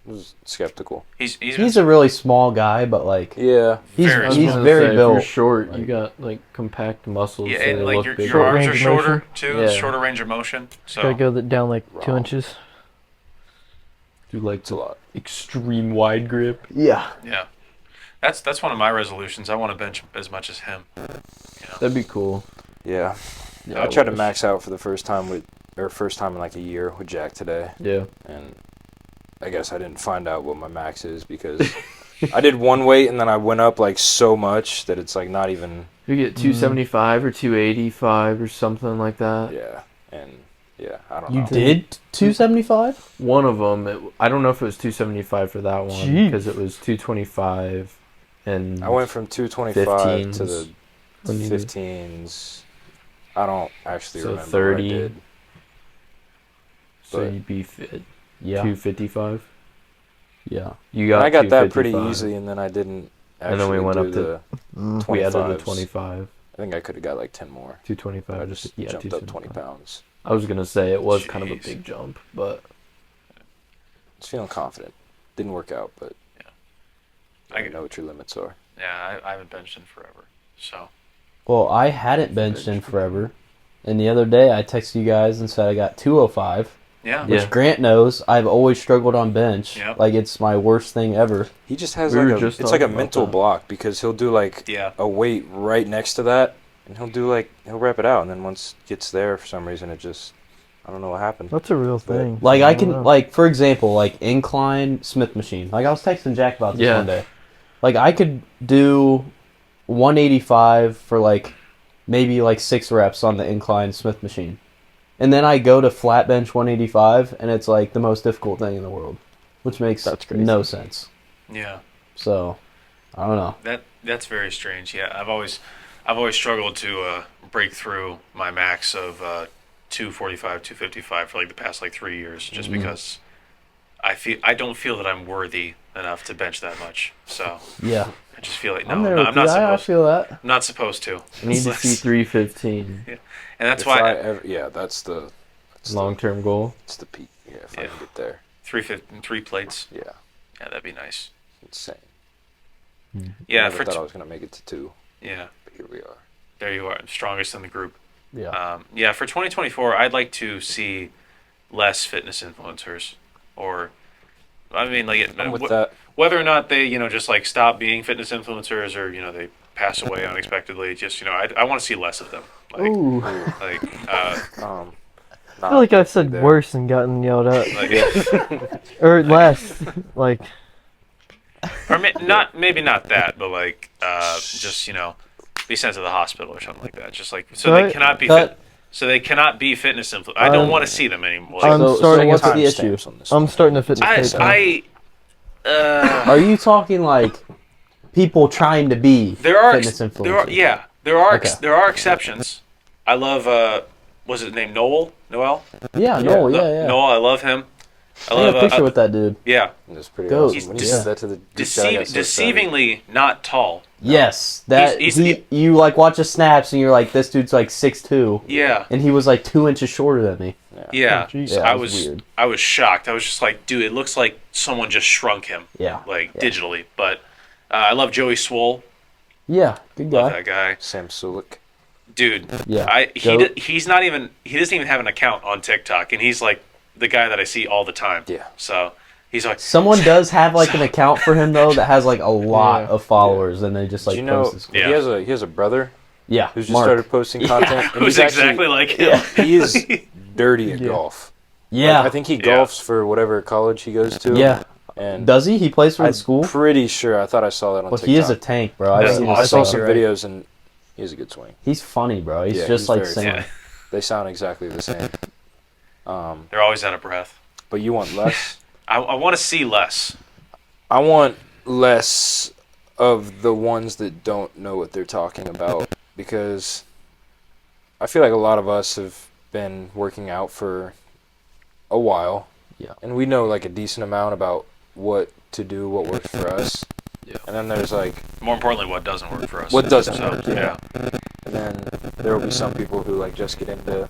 I was skeptical. He's a really small guy, but like Yeah. he's Very I was he's gonna very say, If built. you're short, Like- you got like compact muscles. yeah, so and they like look your bigger. Short arms are range of shorter motion. too. Yeah. Shorter range of motion. So Gotta go down like 2 Wrong. inches. Do like It's a lot. extreme wide grip. Yeah, yeah, that's one of my resolutions. I want to bench as much as him. That'd be cool. Yeah. Yeah, I tried to wish. max out for the first time in like a year with Jack today, Yeah. and I guess I didn't find out what my max is because I did one weight and then I went up like so much that it's like not even. You get 275 or 285 or something like that. Yeah. And yeah, I don't you know. did 275. One of them, I don't know if it was 275 for that one Jeez. because it was 225 and I went from 225 to 15s. the When you did- 15s. I don't actually So remember 30. what I did. so but- you'd be fit Yeah, 255. yeah. You got. I got that pretty 255. easy, and then I didn't actually And then we went do up to- the We added a 25s. 25, I think I could have got like 10 more. 225. I just jumped up 20 pounds. I was gonna say it was kind of a Jeez. big jump, but Just feeling confident. Didn't work out, but I- you know what your limits are. Yeah, I haven't benched in forever. So Well, I hadn't benched in forever, and the other day I texted you guys and said I got 205, yeah, which Yeah. Grant knows. I've always struggled on bench. Yep. Like it's my worst thing ever. He just has We were like a, just it's like a talking about mental that. block because he'll do like yeah. a weight right next to that, and he'll rep it out, and then once it gets there for some reason, it just, I don't know what happened. That's a real thing. Like I don't know. can, like for example, like incline Smith machine. Like I was texting Jack about this Yeah. one day. Like I could do 185 for like maybe like 6 reps on the incline Smith machine, and then I go to flat bench 185, and it's like the most difficult thing in the world, which makes That's crazy. no sense. Yeah, So I don't know. that's very strange. Yeah, I've always struggled to break through my max of 245, 255 for like the past like 3 years, just because I don't feel that I'm worthy enough to bench that much. So Yeah, I just feel like I'm no, there no, with I'm you. not I supposed. feel that. I'm not supposed to. I need to see 315 And that's If why I ever, yeah, that's the long-term goal. It's the peak. Yeah, if I Yeah. can get there. 3 plates. Yeah, Yeah, that'd be nice. insane. Yeah, Never for thought I was gonna make it to 2, yeah, but here we are. there you are, strongest in the group. Yeah. Yeah, for 2024, I'd like to see less fitness influencers, or I mean, like I'm with wh- that. whether or not they, just like stop being fitness influencers, or they pass away unexpectedly. Just I want to see less of them. Like, Ooh. like, I feel like I've said worse and gotten yelled at, or less. Like, or maybe not that, but like just be sent to the hospital or something like that. Just like so they cannot be so they cannot be fitness influencers. I don't want to see them anymore. Like, I'm starting what's a the issue? I'm starting a fitness page. Are you talking like people trying to be fitness influencers? There are Okay. there are exceptions. I love was it named Noel? Noel, yeah. Noel, I love him. I I love got a picture with that dude. yeah. That's pretty Goat. awesome. When you Yeah. said that to the group chat, I got so excited. Deceivingly not tall. Yes, that He's- you like watch his snaps and you're like, this dude's like 6'2", Yeah. and he was like 2 inches shorter than me. Yeah. Oh, geez. Yeah, I it was weird. I was shocked. I was just like, dude, it looks like someone just shrunk him, Yeah, like Yeah. digitally. But I love Joey Swole. yeah, good Love guy. that guy, Sam Sulik. dude. Yeah, He doesn't even have an account on TikTok, and he's like the guy that I see all the time. Yeah. So he's like, Someone does have like an account for him though that has like a lot Yeah. of followers, and they just like Do you know post his Yeah. he has a brother yeah, who's just Mark. started posting content. and who's he's actually- exactly like him. He is dirty at Yeah. golf. Yeah, Like, I think he golfs for whatever college he goes to. yeah. And Does he? He plays for I'm the school. pretty sure. I thought I saw that on Well, TikTok. he is a tank, bro. I've That's seen I his saw stuff. some videos and he has a good swing. He's funny, bro. He's Yeah, just he's like very singing. Yeah. They sound exactly the same. They're always out of breath. But you want less? I want to see less. I want less of the ones that don't know what they're talking about, because I feel like a lot of us have been working out for a while. Yeah. And we know like a decent amount about what to do, what works for us. Yeah. And then there's like, More importantly, what doesn't work for us. What doesn't So, work, yeah. and then there will be some people who like just get into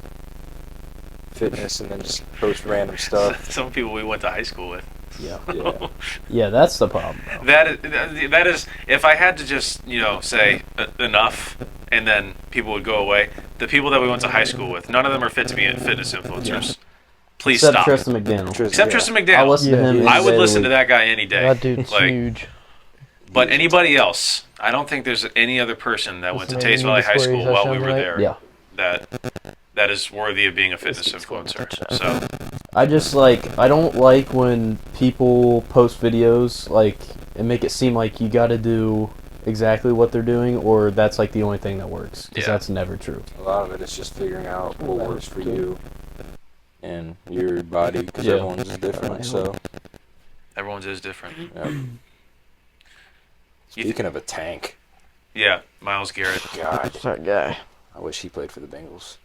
fitness and then just post random stuff. Some people we went to high school with. Yeah, Yeah. yeah. That's the problem. Bro. That is if I had to just say enough and then people would go away. The people that we went to high school with, none of them are fit to be fitness influencers. Please Except stop. Tristan McDaniel. Except Yeah. Tristan I'll McDaniel. listen to Yeah, him. dude. any I day would of the listen to week. that guy any day. That dude's Like, huge. But anybody else, I don't think there's any other person that went to Listen, Taste Valley High English School stories I while we showed were tonight. there Yeah. that is worthy of being a fitness influencer. So I just I don't like when people post videos and make it seem like you got to do exactly what they're doing, or that's like the only thing that works. Because Yeah. that's never true. A lot of it is just figuring out what works for you and your body, because Yeah. everyone's is different. So, everyone's is different. yeah. Speaking of a tank, Yeah, Miles Garrett. God, That guy. I wish he played for the Bengals.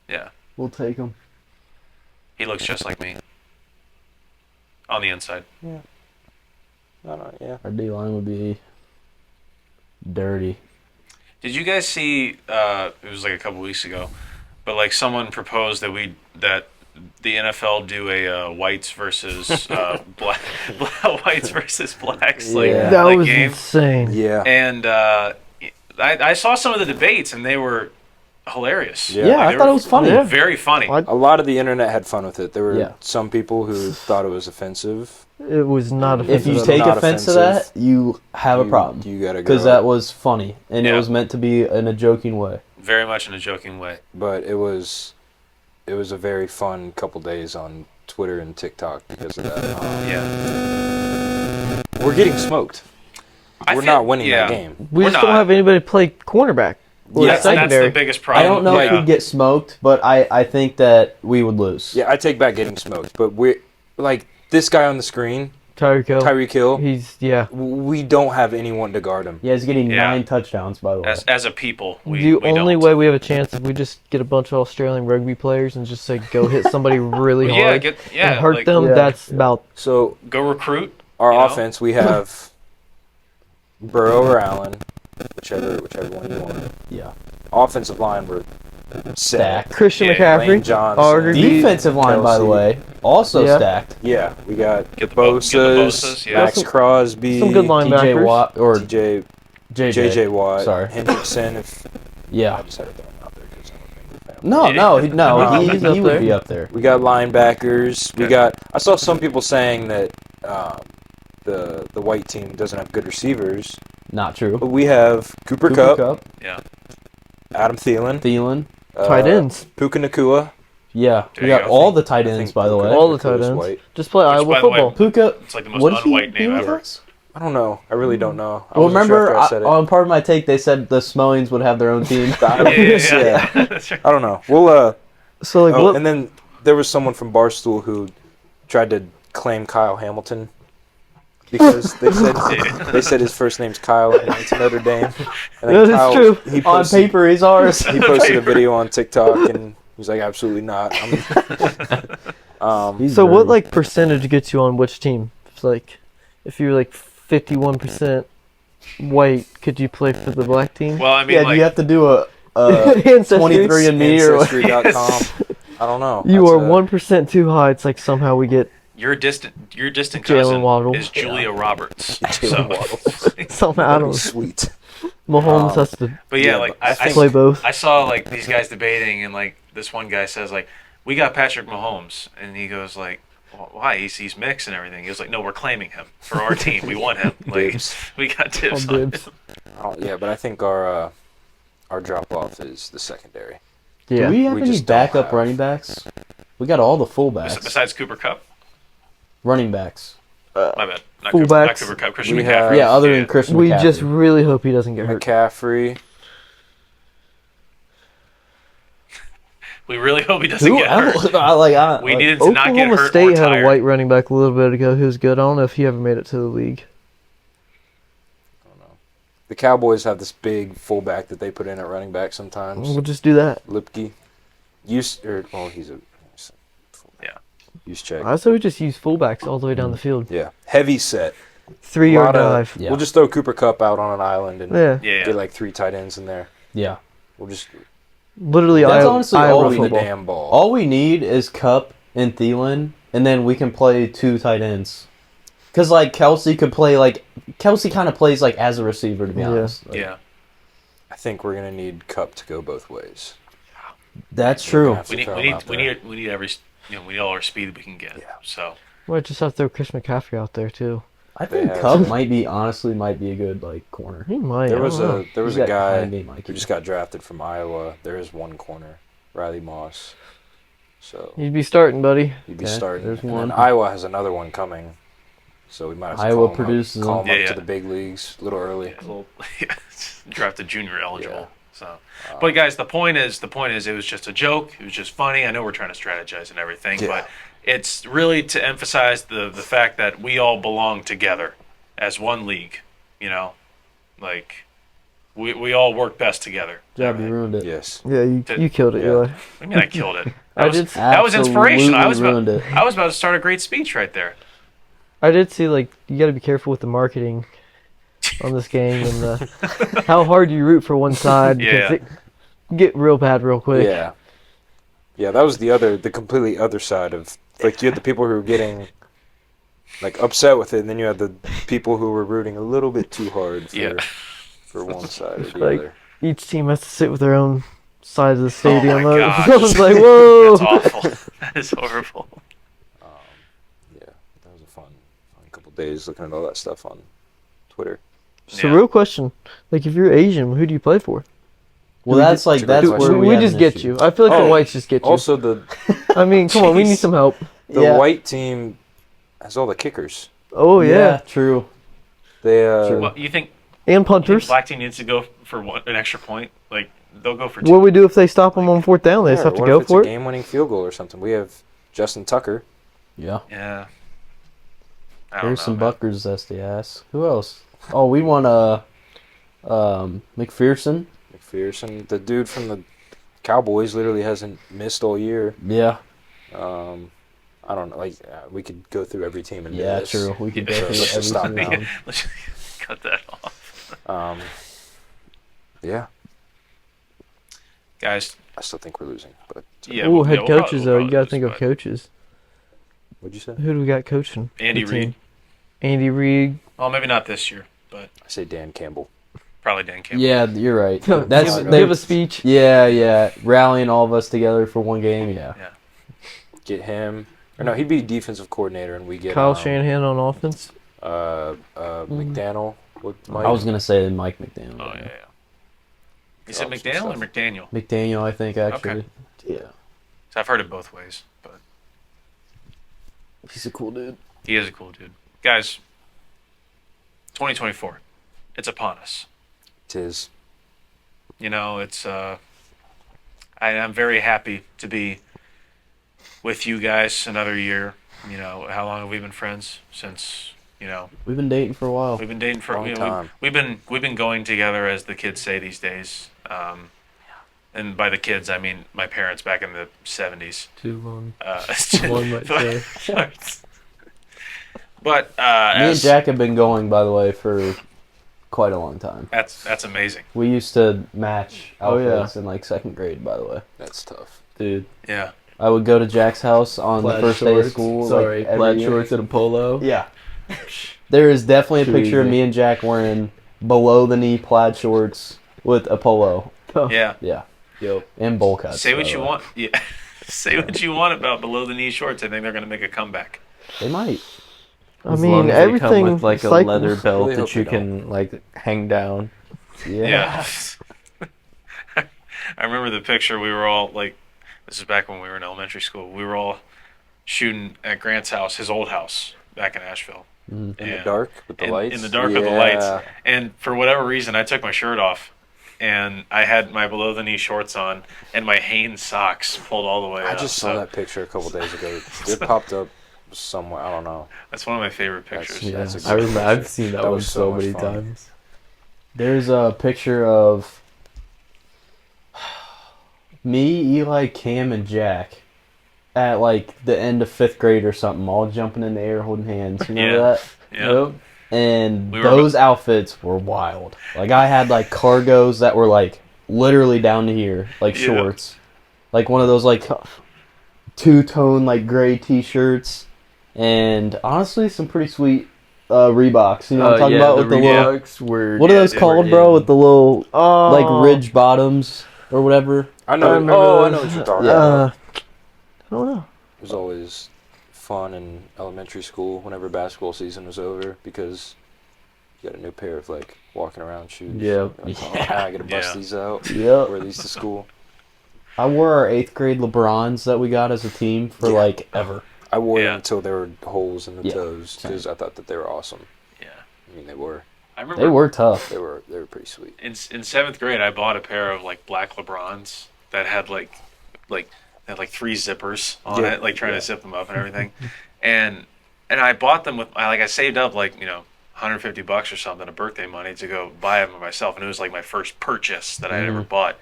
Yeah, We'll take them. he looks just like me on the inside. I don't, yeah. Our D line would be dirty. Did you guys see? It was like a couple weeks ago, but like someone proposed that the NFL do a whites versus black whites versus blacks Yeah. That like was game. insane. Yeah. And I saw some of the debates and they were hilarious. Yeah. Yeah, I They thought were it was funny. Yeah. Very funny. What? A lot of the internet had fun with it. There were Yeah. some people who thought it was offensive. It was not If offensive. you It's take not offense to offensive. that, you have a You- problem. You gotta go. Because that was funny, and it Yeah. was meant to be in a joking way. Very much in a joking way. But it was a very fun couple days on Twitter and TikTok because of that. Yeah. We're getting smoked. I We're feel- not winning yeah. that game. we we're just don't not. have anybody play cornerback. Or That's secondary. the biggest I problem. don't know if yeah. we'd get smoked, but I think that we would lose. Yeah, I take back getting smoked. But we're like this guy on the screen, Tyreek Hill. Tyreek Hill. He's We don't have anyone to guard him. Yeah, he's getting Yeah. 9 touchdowns, by the way. As a people, we the we only don't. way we have a chance if we just get a bunch of Australian rugby players and just say go hit somebody really Yeah, hard and hurt like, them. Yeah. That's about So Go recruit. our You know? offense, we have Burrow or Allen, whichever one you want. Yeah. Offensive line, we're Stacked. Christian Yeah, Lane McCaffrey. Johnson. Auger, Defensive line, by the Kelsey. way, also Yeah. stacked. Yeah, we got Get the the Bosas, Bosas, yeah. Max Some- Crosby, some good line- TJ Linebackers. Watt or TJ, JJ. JJ Watt, Sorry. Hendrickson. If I Yeah. just had to throw him out there because I'm a Bengals fan. No, He's he up would there. be up there. We got linebackers. We Okay. got. I saw some people saying that the white team doesn't have good receivers. Not true. We have Cooper Kupp, Yeah. Adam Thielen, Thielen. Tight ends. Puka Nakua. Yeah, There we you got go. all the tight I ends, think by the Puka way. All the Nakua's tight ends. white. Just play Iowa by the way, football. Puka. It's like the most What did he unwhite name be with ever. us? I don't know. I really don't know. I Well, wasn't sure remember, after I said it. on part of my take, they said the Smellings would have their own team. The Islanders, yeah. That's right. I don't know. We'll So like, oh, what? and then there was someone from Barstool who tried to claim Kyle Hamilton because they said his first name's Kyle and he went to Notre Dame. And That is Kyle, true. He On posted, paper, he's ours. he posted a video on TikTok and he's like, absolutely not. He's So what dirty. like percentage gets you on which team? It's like, if you're like 51% white, could you play for the black team? Well, I mean, Yeah, do like, you have to do a Ancestry. 23andMe or what? Ancestry.com. I don't know. You That's are a- 1% too high. It's like somehow we get your distant Jalen cousin Waddle. is Julia Roberts. Jalen Waddle. somehow. I That'd don't be know. sweet. Mahomes has to But yeah, Yeah, like but I I think- play both. I saw like these guys debating, and like this one guy says like, "We got Patrick Mahomes," and he goes like, well, "Why? He's mixed and everything." He was like, "No, we're claiming him for our team. We want him. Like Dibs. we got tips All on dibs. him." Yeah, but I think our drop off is the secondary. Yeah. Do we have We any just don't backup have- running backs? We got all the fullbacks. Besides Cooper Cup, Running backs. my bad. Not Fullbacks. Cooper Cup. Christian We McCaffrey. have- Yeah, other than Christian We McCaffrey. just really hope he doesn't get hurt. McCaffrey. We really hope he doesn't Who get else? hurt. We Like, needed to not get Oklahoma hurt or State had a tired. white running back a little bit ago who was good. I don't know if he ever made it to the league. I don't know. The Cowboys have this big fullback that they put in at running back sometimes. We'll just do that. Lipke. He's a Yeah. use check. I say we just use fullbacks all the way down the field. Yeah, heavy set. 3-yard Lot of- dive. Yeah. We'll just throw Cooper Cup out on an island and Yeah. Yeah. get like 3 tight ends in there. Yeah. We'll just Literally That's Iowa, honestly Iowa all run we the football. damn ball. All we need is Cup and Thielen, and then we can play 2 tight ends. Because, like, Kelsey could play, like... Kelsey kind of plays, like, as a receiver, to be Yeah. honest. Like, Yeah. I think we're gonna need Cup to go both ways. That's true. Have to We need throw we him need out we there. need every we need all our speed we can get. Yeah. So Might just have to throw Chris McCaffrey out there too. I They think have Cup to. might be a good, like, corner. He might. There I was don't know. a He's got guy kind of game IQ. who just got drafted from Iowa. There is one corner, Riley Moss. So You'd be starting, buddy. he'd be Okay, starting. there's And one. then Iowa has another one coming. So we might have to Iowa call him produces up, call them. him up Yeah, to yeah. the big leagues a little early. yeah, a little drafted junior eligible. Yeah. So, but guys, the point is, it was just a joke. It was just funny. I know we're trying to strategize and everything, Yeah. but it's really to emphasize the fact that we all belong together as one league. You know, like we all work best together. Job, you ruined it. Yes. Yeah, you killed it, Yeah. Eli. I mean, I killed it. I was, did. that was inspirational. I was Absolutely ruined it. I was about to start a great speech right there. I did see like you got to be careful with the marketing on this game and how hard you root for one side because Yeah. it can get real bad real quick. Yeah. Yeah, that was the completely other side of, like, you had the people who were getting, like, upset with it, and then you had the people who were rooting a little bit too hard for, Yeah. for one side or the Like- other. Each team has to sit with their own side of the stadium. my gosh. I was like, whoa. That's awful. That is horrible. Yeah, that was a fun couple days looking at all that stuff on Twitter. So, Yeah. real question: like, if you're Asian, who do you play for? Well, Do we that's get- like do that's we- where we we have just an get issue. you. I feel like Oh, the whites just get you. Also, the I mean, come on, we Jeez. need some help. Yeah. white team has all the kickers. Oh yeah, true. They True. Well, you think and punters. black team needs to go for an extra point? Like they'll go for What 2. do we do if they stop them on 4th down? They just yeah, have to what go if it's for a it. game-winning field goal or something? We have Justin Tucker. Yeah. Yeah. I don't There's know, some man. Buckers zesty ass. Who else? Oh, we want McPherson. McPherson, the dude from the Cowboys, literally hasn't missed all year. Yeah. I don't know. Like, we could go through every team and do Yeah, this. true. We could Yeah. go through Let's every just stop single now. one. Let's cut that off. Yeah, Guys, I still think we're losing. But yeah. Ooh, head we'll coaches probably though. You gotta lose, think of but coaches. what'd you say? Who do we got coaching? Andy the team? Reid. Andy Reid. Well, maybe not this year, but I say Dan Campbell. probably Dan Campbell. Yeah, you're right. That's give, they- give a speech. Yeah. Rallying all of us together for one game. Yeah. Get him. Or no, he'd be defensive coordinator, and we get Kyle Shanahan on offense. McDaniel. What, I was gonna say Mike McDaniel. Oh yeah. You said Oh, some McDaniel or stuff. McDaniel? McDaniel, I think actually. Yeah, So I've heard it both ways, but he's a cool dude. he is a cool dude. Guys, 2024, it's upon us. Tis. You know, it's I'm very happy to be with you guys another year. You know, how long have we been friends? Since, you know, We've been dating for a while. we've been dating for Long time. we've been going together, as the kids say these days. And by the kids, I mean my parents back in the 70s. 2-1. One might say. But Me and as, Jack have been going, by the way, for quite a long time. that's amazing. We used to match Oh, yeah. outfits in like second grade, by the way. That's tough. Dude. Yeah. I would go to Jack's house on the Plaid first day of shorts. school. Sorry, like, every plaid year. shorts and a polo. Yeah. There is definitely a Too picture of easy. me and Jack wearing below the knee plaid shorts with a polo. Yeah. Yeah. Yo. And bowl cuts. Say by what the you way. want. Yeah. Say what you want about below the knee shorts. I think they're going to make a comeback. They might. I As mean, long as they come everything with like a cycles. leather belt Really hope that you they can like hang down. Yeah. Yeah. I remember the picture. We were all like, this is back when we were in elementary school. We were all shooting at Grant's house, his old house back in Asheville. Mhm. In Yeah. the dark with the lights. In the dark with the lights. Yeah. And for whatever reason, I took my shirt off. And I had my below the knee shorts on and my Hanes socks pulled all the way I up. just saw So that picture a couple days ago. It popped up somewhere. I don't know. that's one of my favorite pictures. Yeah. Yeah, That's a I good remember. picture. I've seen that, That one was so so much many fun. times. There's a picture of me, Eli, Cam, and Jack at like the end of 5th grade or something, all jumping in the air holding hands. You remember Yeah. that? Yeah. And We were those outfits were wild. Like I had like cargos that were like literally down to here, like Yeah. shorts. Like one of those like two-tone like gray t-shirts, and honestly some pretty sweet Reeboks. You know what I'm talking about with the little Reeboks were. what are those they called, were bro? in. With the little Oh, like ridge bottoms or whatever. I know. I remember Oh, I those. know what you're talking Yeah. about. I don't know. It was always fun in elementary school whenever basketball season was over because you got a new pair of like walking around shoes. Yeah. You're like, oh, I gotta bust Yeah. these out. Yep. Wear these to school. I wore our 8th grade LeBrons that we got as a team for Yeah. like ever. I wore Yeah. them until there were holes in the Yeah, toes same. because I thought that they were awesome. Yeah. I mean, they were. I remember They were tough. They were pretty sweet. in 7th grade, I bought a pair of like black LeBrons that had like they had like 3 zippers on Yeah, it, like trying yeah. to zip them up and everything. and I bought them with I saved up like, you know, $150 or something of birthday money to go buy them myself, and it was like my first purchase that I had ever bought.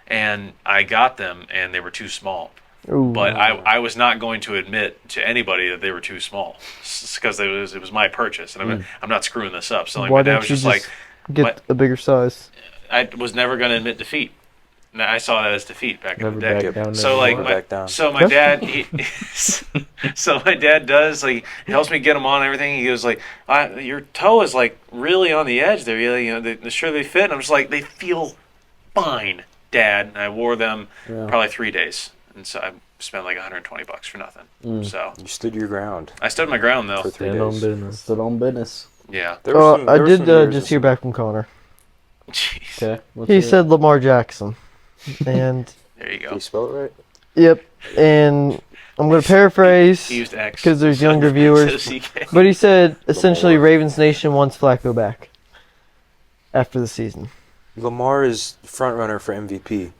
And I got them, and they were too small. Ooh. But I was not going to admit to anybody that they were too small, because it was my purchase, and I'm not screwing this up. So like, Why my dad don't was you just like, get what? a bigger size? I was never going to admit defeat. And I saw that as defeat back Never in the day. back down. So never like lie. Never back down. my dad, so my dad does like he helps me get them on and everything. He goes like, your toe is like really on the edge there. You know, they sure they fit. And I'm just like, they feel fine, Dad. And I wore them Yeah. probably 3 days, and so I spent like $120 for nothing. Mm. So You stood your ground I stood my ground though. for 3 Stand on days. business. Stood on business. Yeah. There were some- I there were did some years just of- hear back from Connor. Jeez. Okay. let's He hear it. said Lamar Jackson, and There you Did go. you spell it right? yep. And I'm going to paraphrase He used X 'cause there's younger instead viewers. of CK. But he said essentially Lamar. Ravens Nation wants Flacco back after the season. Lamar is front runner for MVP. You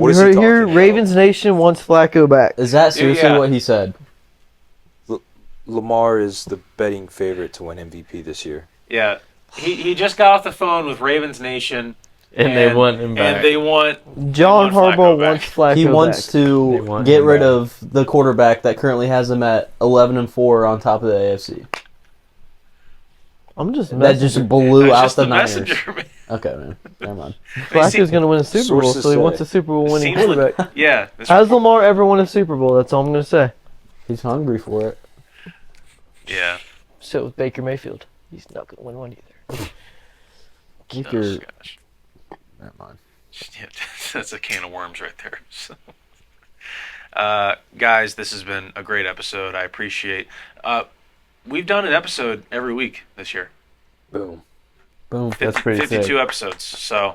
What is he heard talking here? about? Ravens Nation wants Flacco back. Is that seriously Yeah. what he said? Lamar is the betting favorite to win MVP this year. Yeah. He just got off the phone with Ravens Nation. And they want him back. And they want John They want Flacco Harbaugh back. wants Flacco He wants back. They to want get him rid back. of the quarterback that currently has him at 11-4 on top of the AFC. I'm just That messing. just blew That's out just the the Niners. messenger, man. Okay, man. Never mind. Flacco's going to win a Super Bowl, Sources so he say. wants a Super Bowl winning Seems like- quarterback. Yeah. that's- Has Lamar ever won a Super Bowl? That's all I'm going to say. He's hungry for it. yeah. So with Baker Mayfield, he's not going to win one either. Keep Oh, your. gosh. Never mind. Yeah, that's a can of worms right there. So. Guys, this has been a great episode. I appreciate. We've done an episode every week this year. Boom. Boom. That's pretty 52 sick. episodes. So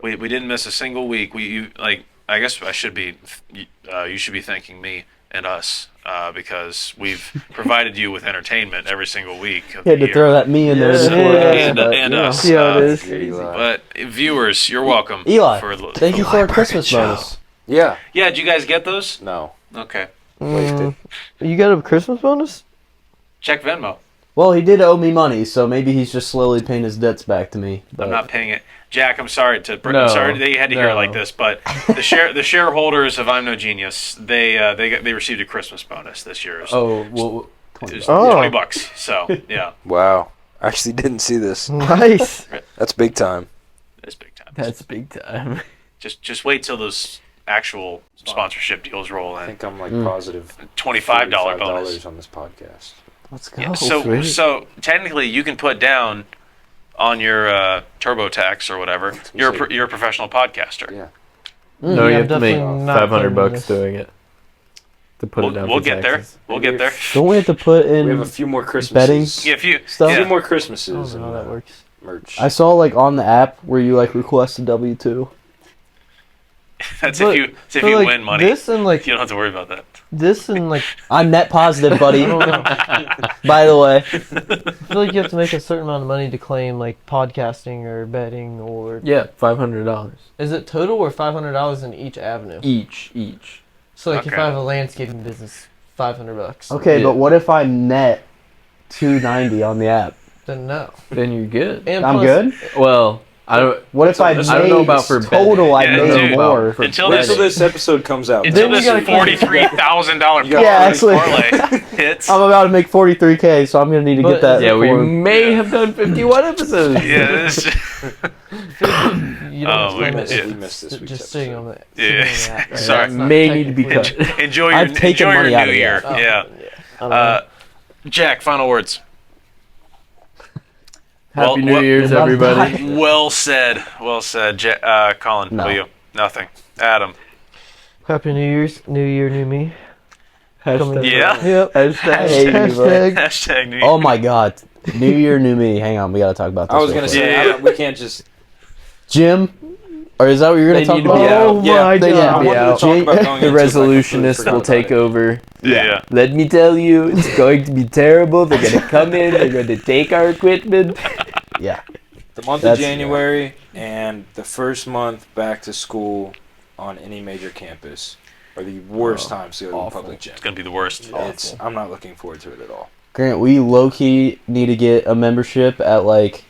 we didn't miss a single week. I guess I should be. You should be thanking me and us because we've provided you with entertainment every single week. Of You had the to throw that me in there. Yeah. before us, And but, and you know. us. See how it is. Eli. But viewers, you're welcome. Eli, for thank you for our live Christmas show. bonus. Yeah. Yeah, did you guys get those? No. Okay. Wasted. You got a Christmas bonus? Check Venmo. Well, he did owe me money, so maybe he's just slowly paying his debts back to me. But I'm not paying it. Jack, I'm sorry No, I'm sorry that you had to hear it no. like this, but the shareholders of I'm No Genius, they received a Christmas bonus this year. Oh, well, It was Oh. $20. So yeah, Wow. I actually didn't see this. Nice. That's big time. it's big time. that's big time. Just wait till those actual sponsorship deals roll I in. think I'm like Mm. positive $25 bonus. $45 on this podcast. let's go. Yeah, so sweet. so technically you can put down on your TurboTax or whatever. You're a professional podcaster. Yeah. No, you Yeah, have to make definitely not 500 putting bucks this. doing it. To put it down We'll for get there. taxes. We'll get there. Don't we have to put We have a in few more Christmases. betting Yeah, if you stuff? A few yeah. more I don't Christmases know how and that works. merch. I saw like on the app where you like request a W-2. That's But- if you but, like, win money. This and like You don't have to worry about that. this and like I'm net positive, buddy. I don't know. By the way, I feel like you have to make a certain amount of money to claim like podcasting or betting or Yeah, $500 is it total or $500 in each avenue? each. So like if Okay. I have a landscaping business, $500. okay, Yeah. but what if I net 290 on the app? Then no. Then you're good. And I'm plus- good. Well, I don't. What if I made I don't know about for total? I betting. made Yeah, dude. more. For Until Wait this till this episode comes out. until Then you this gotta $43,000 You gotta- Yeah, actually. parlay hits. I'm about to make 43K, so I'm gonna need to But- get that. Yeah, we before- may have done 51 episodes. Yeah, this, You don't Oh, claim we- it. yeah. We missed this week's Just sitting on episode. the sitting Yeah. on the app, right? Sorry. That's not May need to be technically- cut. enjoy your I've taken enjoy money your out new of the year. app. Oh, Yeah. I don't know. Jack, final words. Happy Well, New Year's, well, everybody. Well said. Well said. Colin, No. will you? Nothing. Adam. Happy New Year's, New Year, New Me. Coming- Yeah. Yep. I hate you, bro. Hashtag. Hashtag New Year. Oh my God, New Year, new me. Hang on, we gotta talk about this. I was real gonna quick. say Yeah, I yeah. don't- we can't just. Jim, or is that what you're gonna They talk need to about? be out. Oh Yeah, my they- god. yeah, I wanted out. to talk about going The into it, but I completely resolutionist forgot will about take it. over. Yeah. Let me tell you, it's going to be terrible. They're going to come in, they're going to take our equipment. Yeah, The month That's- of January and the first month back to school on any major campus are the worst times to go to a awful. public gym. It's gonna be the worst. I'm not looking forward to it at all. Grant, we low key need to get a membership at like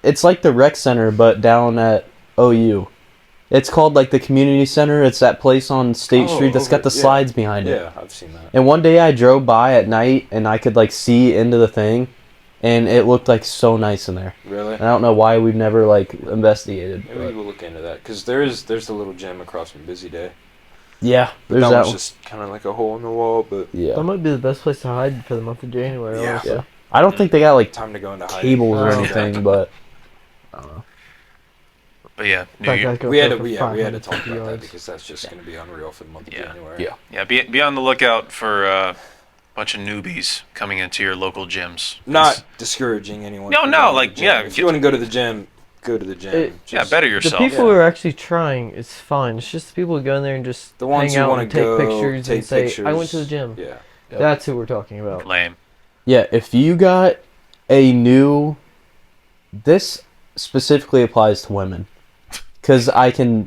it's like the rec center, but down at OU. It's called like the community center. It's that place on State Oh, Street that's got the yeah. slides behind it. Yeah, I've seen that. And one day I drove by at night and I could like see into the thing, and it looked like so nice in there. Really? And I don't know why we've never like investigated. Maybe But we'll look into that because there's the little gym across from Busy Day. yeah, there's that that was one. just kind of like a hole in the wall, but That Yeah, might be the best place to hide for the month of January. Yeah. honestly. yeah. I don't think they got like time to go into hiding. cables or Oh. anything, but I don't know. But yeah, New In fact, Year. I'd go We had for to talk 550 about that yards. because that's just going to be unreal for the month of Yeah. January. Yeah. Yeah, be on the lookout for a bunch of newbies coming into your local gyms. Not discouraging anyone. No, from no, going to the like, gym. yeah, If get- you want to go to the gym, go to the gym. It- Yeah, Just- better The yourself. people who are actually trying is fine. It's just the people who go in there and just The ones hang who out want and to take go pictures take and say, pictures. "I went to the gym." Yeah. Yep. That's who we're talking about. Lame. Yeah, if you got a new, this specifically applies to women, because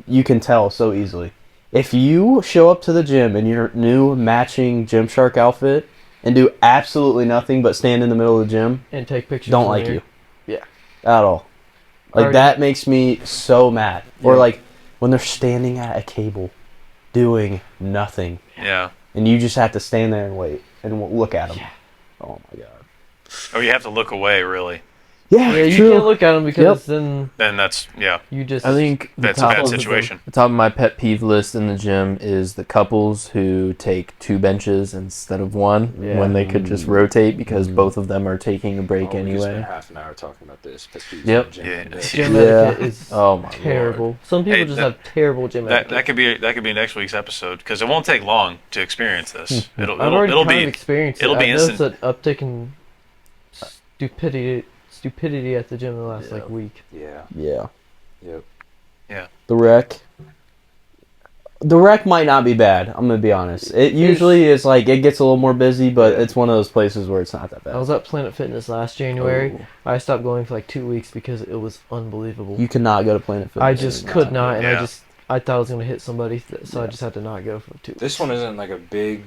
you can tell so easily. If you show up to the gym in your new matching Gymshark outfit and do absolutely nothing but stand in the middle of the gym, And take pictures. don't in like there. you. Yeah. At all. Like Already- that makes me so mad. Or Yeah. like when they're standing at a cable, doing nothing, Yeah. and you just have to stand there and wait and look at them. Oh my god. Or you have to look away, really. Yeah, Yeah, you true. can't look at them because then Then that's, yeah, you just. I think the that's a top, bad of them. situation. the top of my pet peeve list in the gym is the couples who take 2 benches instead of 1 Yeah. when they could just rotate because both of them are taking a break Oh, we just anyway. spent half an hour talking about this. Pet peeves Yep. in the gym Yeah. today. Gym Yeah. etiquette is Oh my terrible. Some people Hey, just that- have terrible gym That etiquette. could be next week's episode because it won't take long to experience this. I've already It'll kind of be experienced it'll it. be I noticed instant. an uptick in stupidity stupidity at the gym the last like week. Yeah. Yeah. Yep. The rec. The rec might not be bad. I'm gonna be honest. It usually is like it gets a little more busy, but it's one of those places where it's not that bad. I was at Planet Fitness last January. Oh. I stopped going for like 2 weeks because it was unbelievable. You cannot go to Planet Fitness. I just could not, and Yeah. I thought I was gonna hit somebody, so I just had to not go for 2 weeks. This one isn't like a big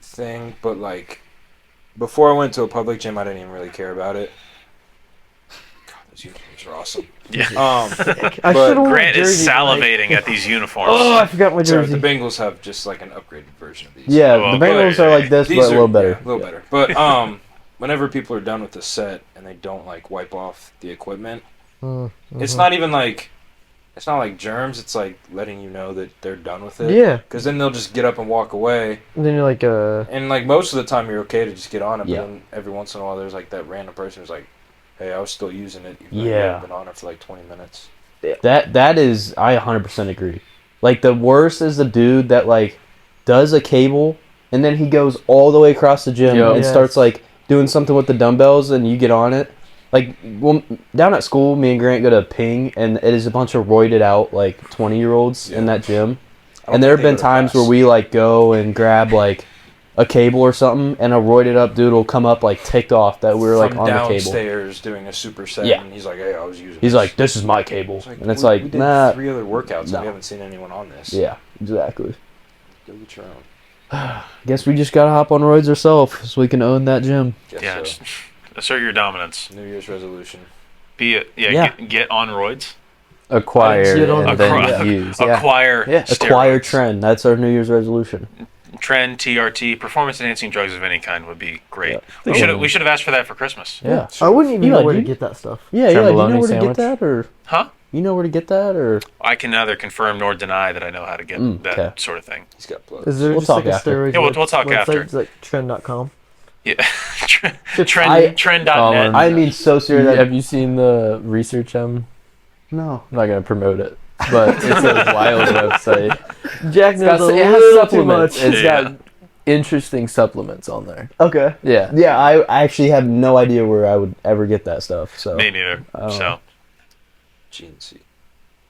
thing, but like before I went to a public gym, I didn't even really care about it. God, those uniforms are awesome. Yeah. I but should have worn Grant a is jersey tonight. salivating at these uniforms. Oh, I forgot my sorry, jersey. the Bengals have just like an upgraded version of these. Yeah, Oh, the Bengals are like this, These but a are little better. yeah, a little better. But whenever people are done with the set and they don't like wipe off the equipment, it's not even like it's not like germs. It's like letting you know that they're done with it. Yeah. Because then they'll just get up and walk away. And then you're like, And like most of the time, you're okay to just get on it. Yeah. But then every once in a while, there's like that random person who's like, "Hey, I was still using it. Even though you Yeah. haven't been on it for like 20 minutes." That is, I 100% agree. Like the worst is the dude that like does a cable and then he goes all the way across the gym Yep. and Yes. starts like doing something with the dumbbells and you get on it. Like down at school, me and Grant go to Ping and it is a bunch of roided out like 20-year-olds in that gym. I don't And there have think they been go to times class. where we like go and grab like a cable or something and a roided up dude will come up like ticked off that we were like From on the cable. downstairs doing a superset, Yeah. and he's like, "Hey, I was using." He's this." like, "This is my cable," and it's we like, did nah. 3 other workouts, No. and we haven't seen anyone on this. Yeah, exactly. Go get your own. Guess we just gotta hop on roids ourselves so we can own that gym. Guess Yeah, so. just assert your dominance. New Year's resolution. Yeah. Get on roids. Acquire See it on and the then Acquire- use. Acquire Acquire steroids. trend. That's our New Year's resolution. Trend, TRT, performance enhancing drugs of any kind would be great. Yeah. We should have asked for that for Christmas. Yeah. I wouldn't even You know like where to you- get that stuff. Yeah, yeah. Do you know Trembolone where to sandwich? get that, or Huh? you know where to get that, or I can neither confirm nor deny that I know how to get that okay. sort of thing. He's got plugs. Is there We'll just talk like a after. steroid Yeah, we'll talk website? after. It's like trend.com. Yeah. I- Trend.net. Colin. I mean, so serious. Have you seen the research? No. I'm not gonna promote it, but it's a wild website. Jack It's got, knows a it has little too supplements. much. It's Yeah. got interesting supplements on there. Okay. Yeah. Yeah, I actually have no idea where I would ever get that stuff. So Me neither. Oh. So. GNC.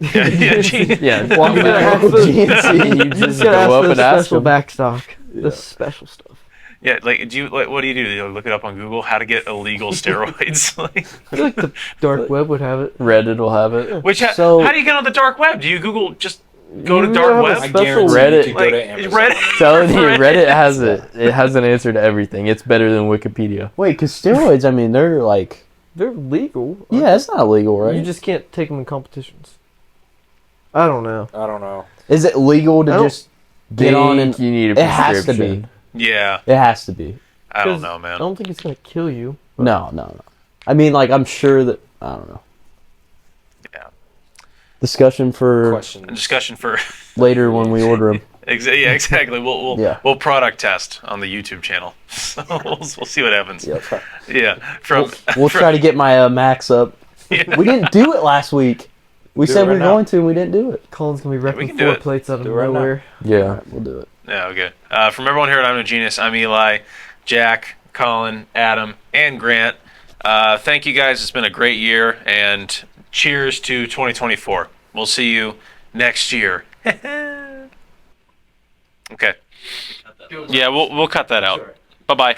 Yeah, gee. Yeah. Walk You into gotta ask the for- GNC. You You just just gotta ask go for up the and ask special them. back stock. The special stuff. Yeah, like, what do? You look it up on Google, how to get illegal steroids? Like, I feel like the dark web would have it. Reddit will have it. So- how do you get on the dark web? Do you Google, just go to You dark have a web? I special guarantee Reddit- you could go Like, to Amazon. Reddit- Telling you, Reddit. Reddit has it. It has an answer to everything. It's better than Wikipedia. Wait, because steroids, I mean, they're like, They're legal. yeah, it's not illegal, right? You just can't take them in competitions. I don't know. I don't know. Is it legal to I don't just get on and? you need a It has to be. prescription. Yeah, It has to be. I don't 'Cause know, I man. don't think it's gonna kill you. No. I mean, like, I'm sure that I don't know. Yeah. Discussion for A Questions. discussion for. later when we order them. Yeah, exactly. We'll Yeah. we'll product test on the YouTube channel. So we'll see what happens. Yep. Yeah, from We'll try to get my max up. Yeah. We didn't do it last week. We Do said it we right were now. going to, and we didn't do it. Colin's gonna be we wrecking can do 4 it. plates out of Do it right now. nowhere. All Yeah. right, we'll do it. Yeah, okay. From everyone here at I'm No Genius, I'm Eli, Jack, Colin, Adam, and Grant. Thank you guys. It's been a great year, and cheers to 2024. We'll see you next year. Okay. Yeah, we'll cut that out. Bye bye.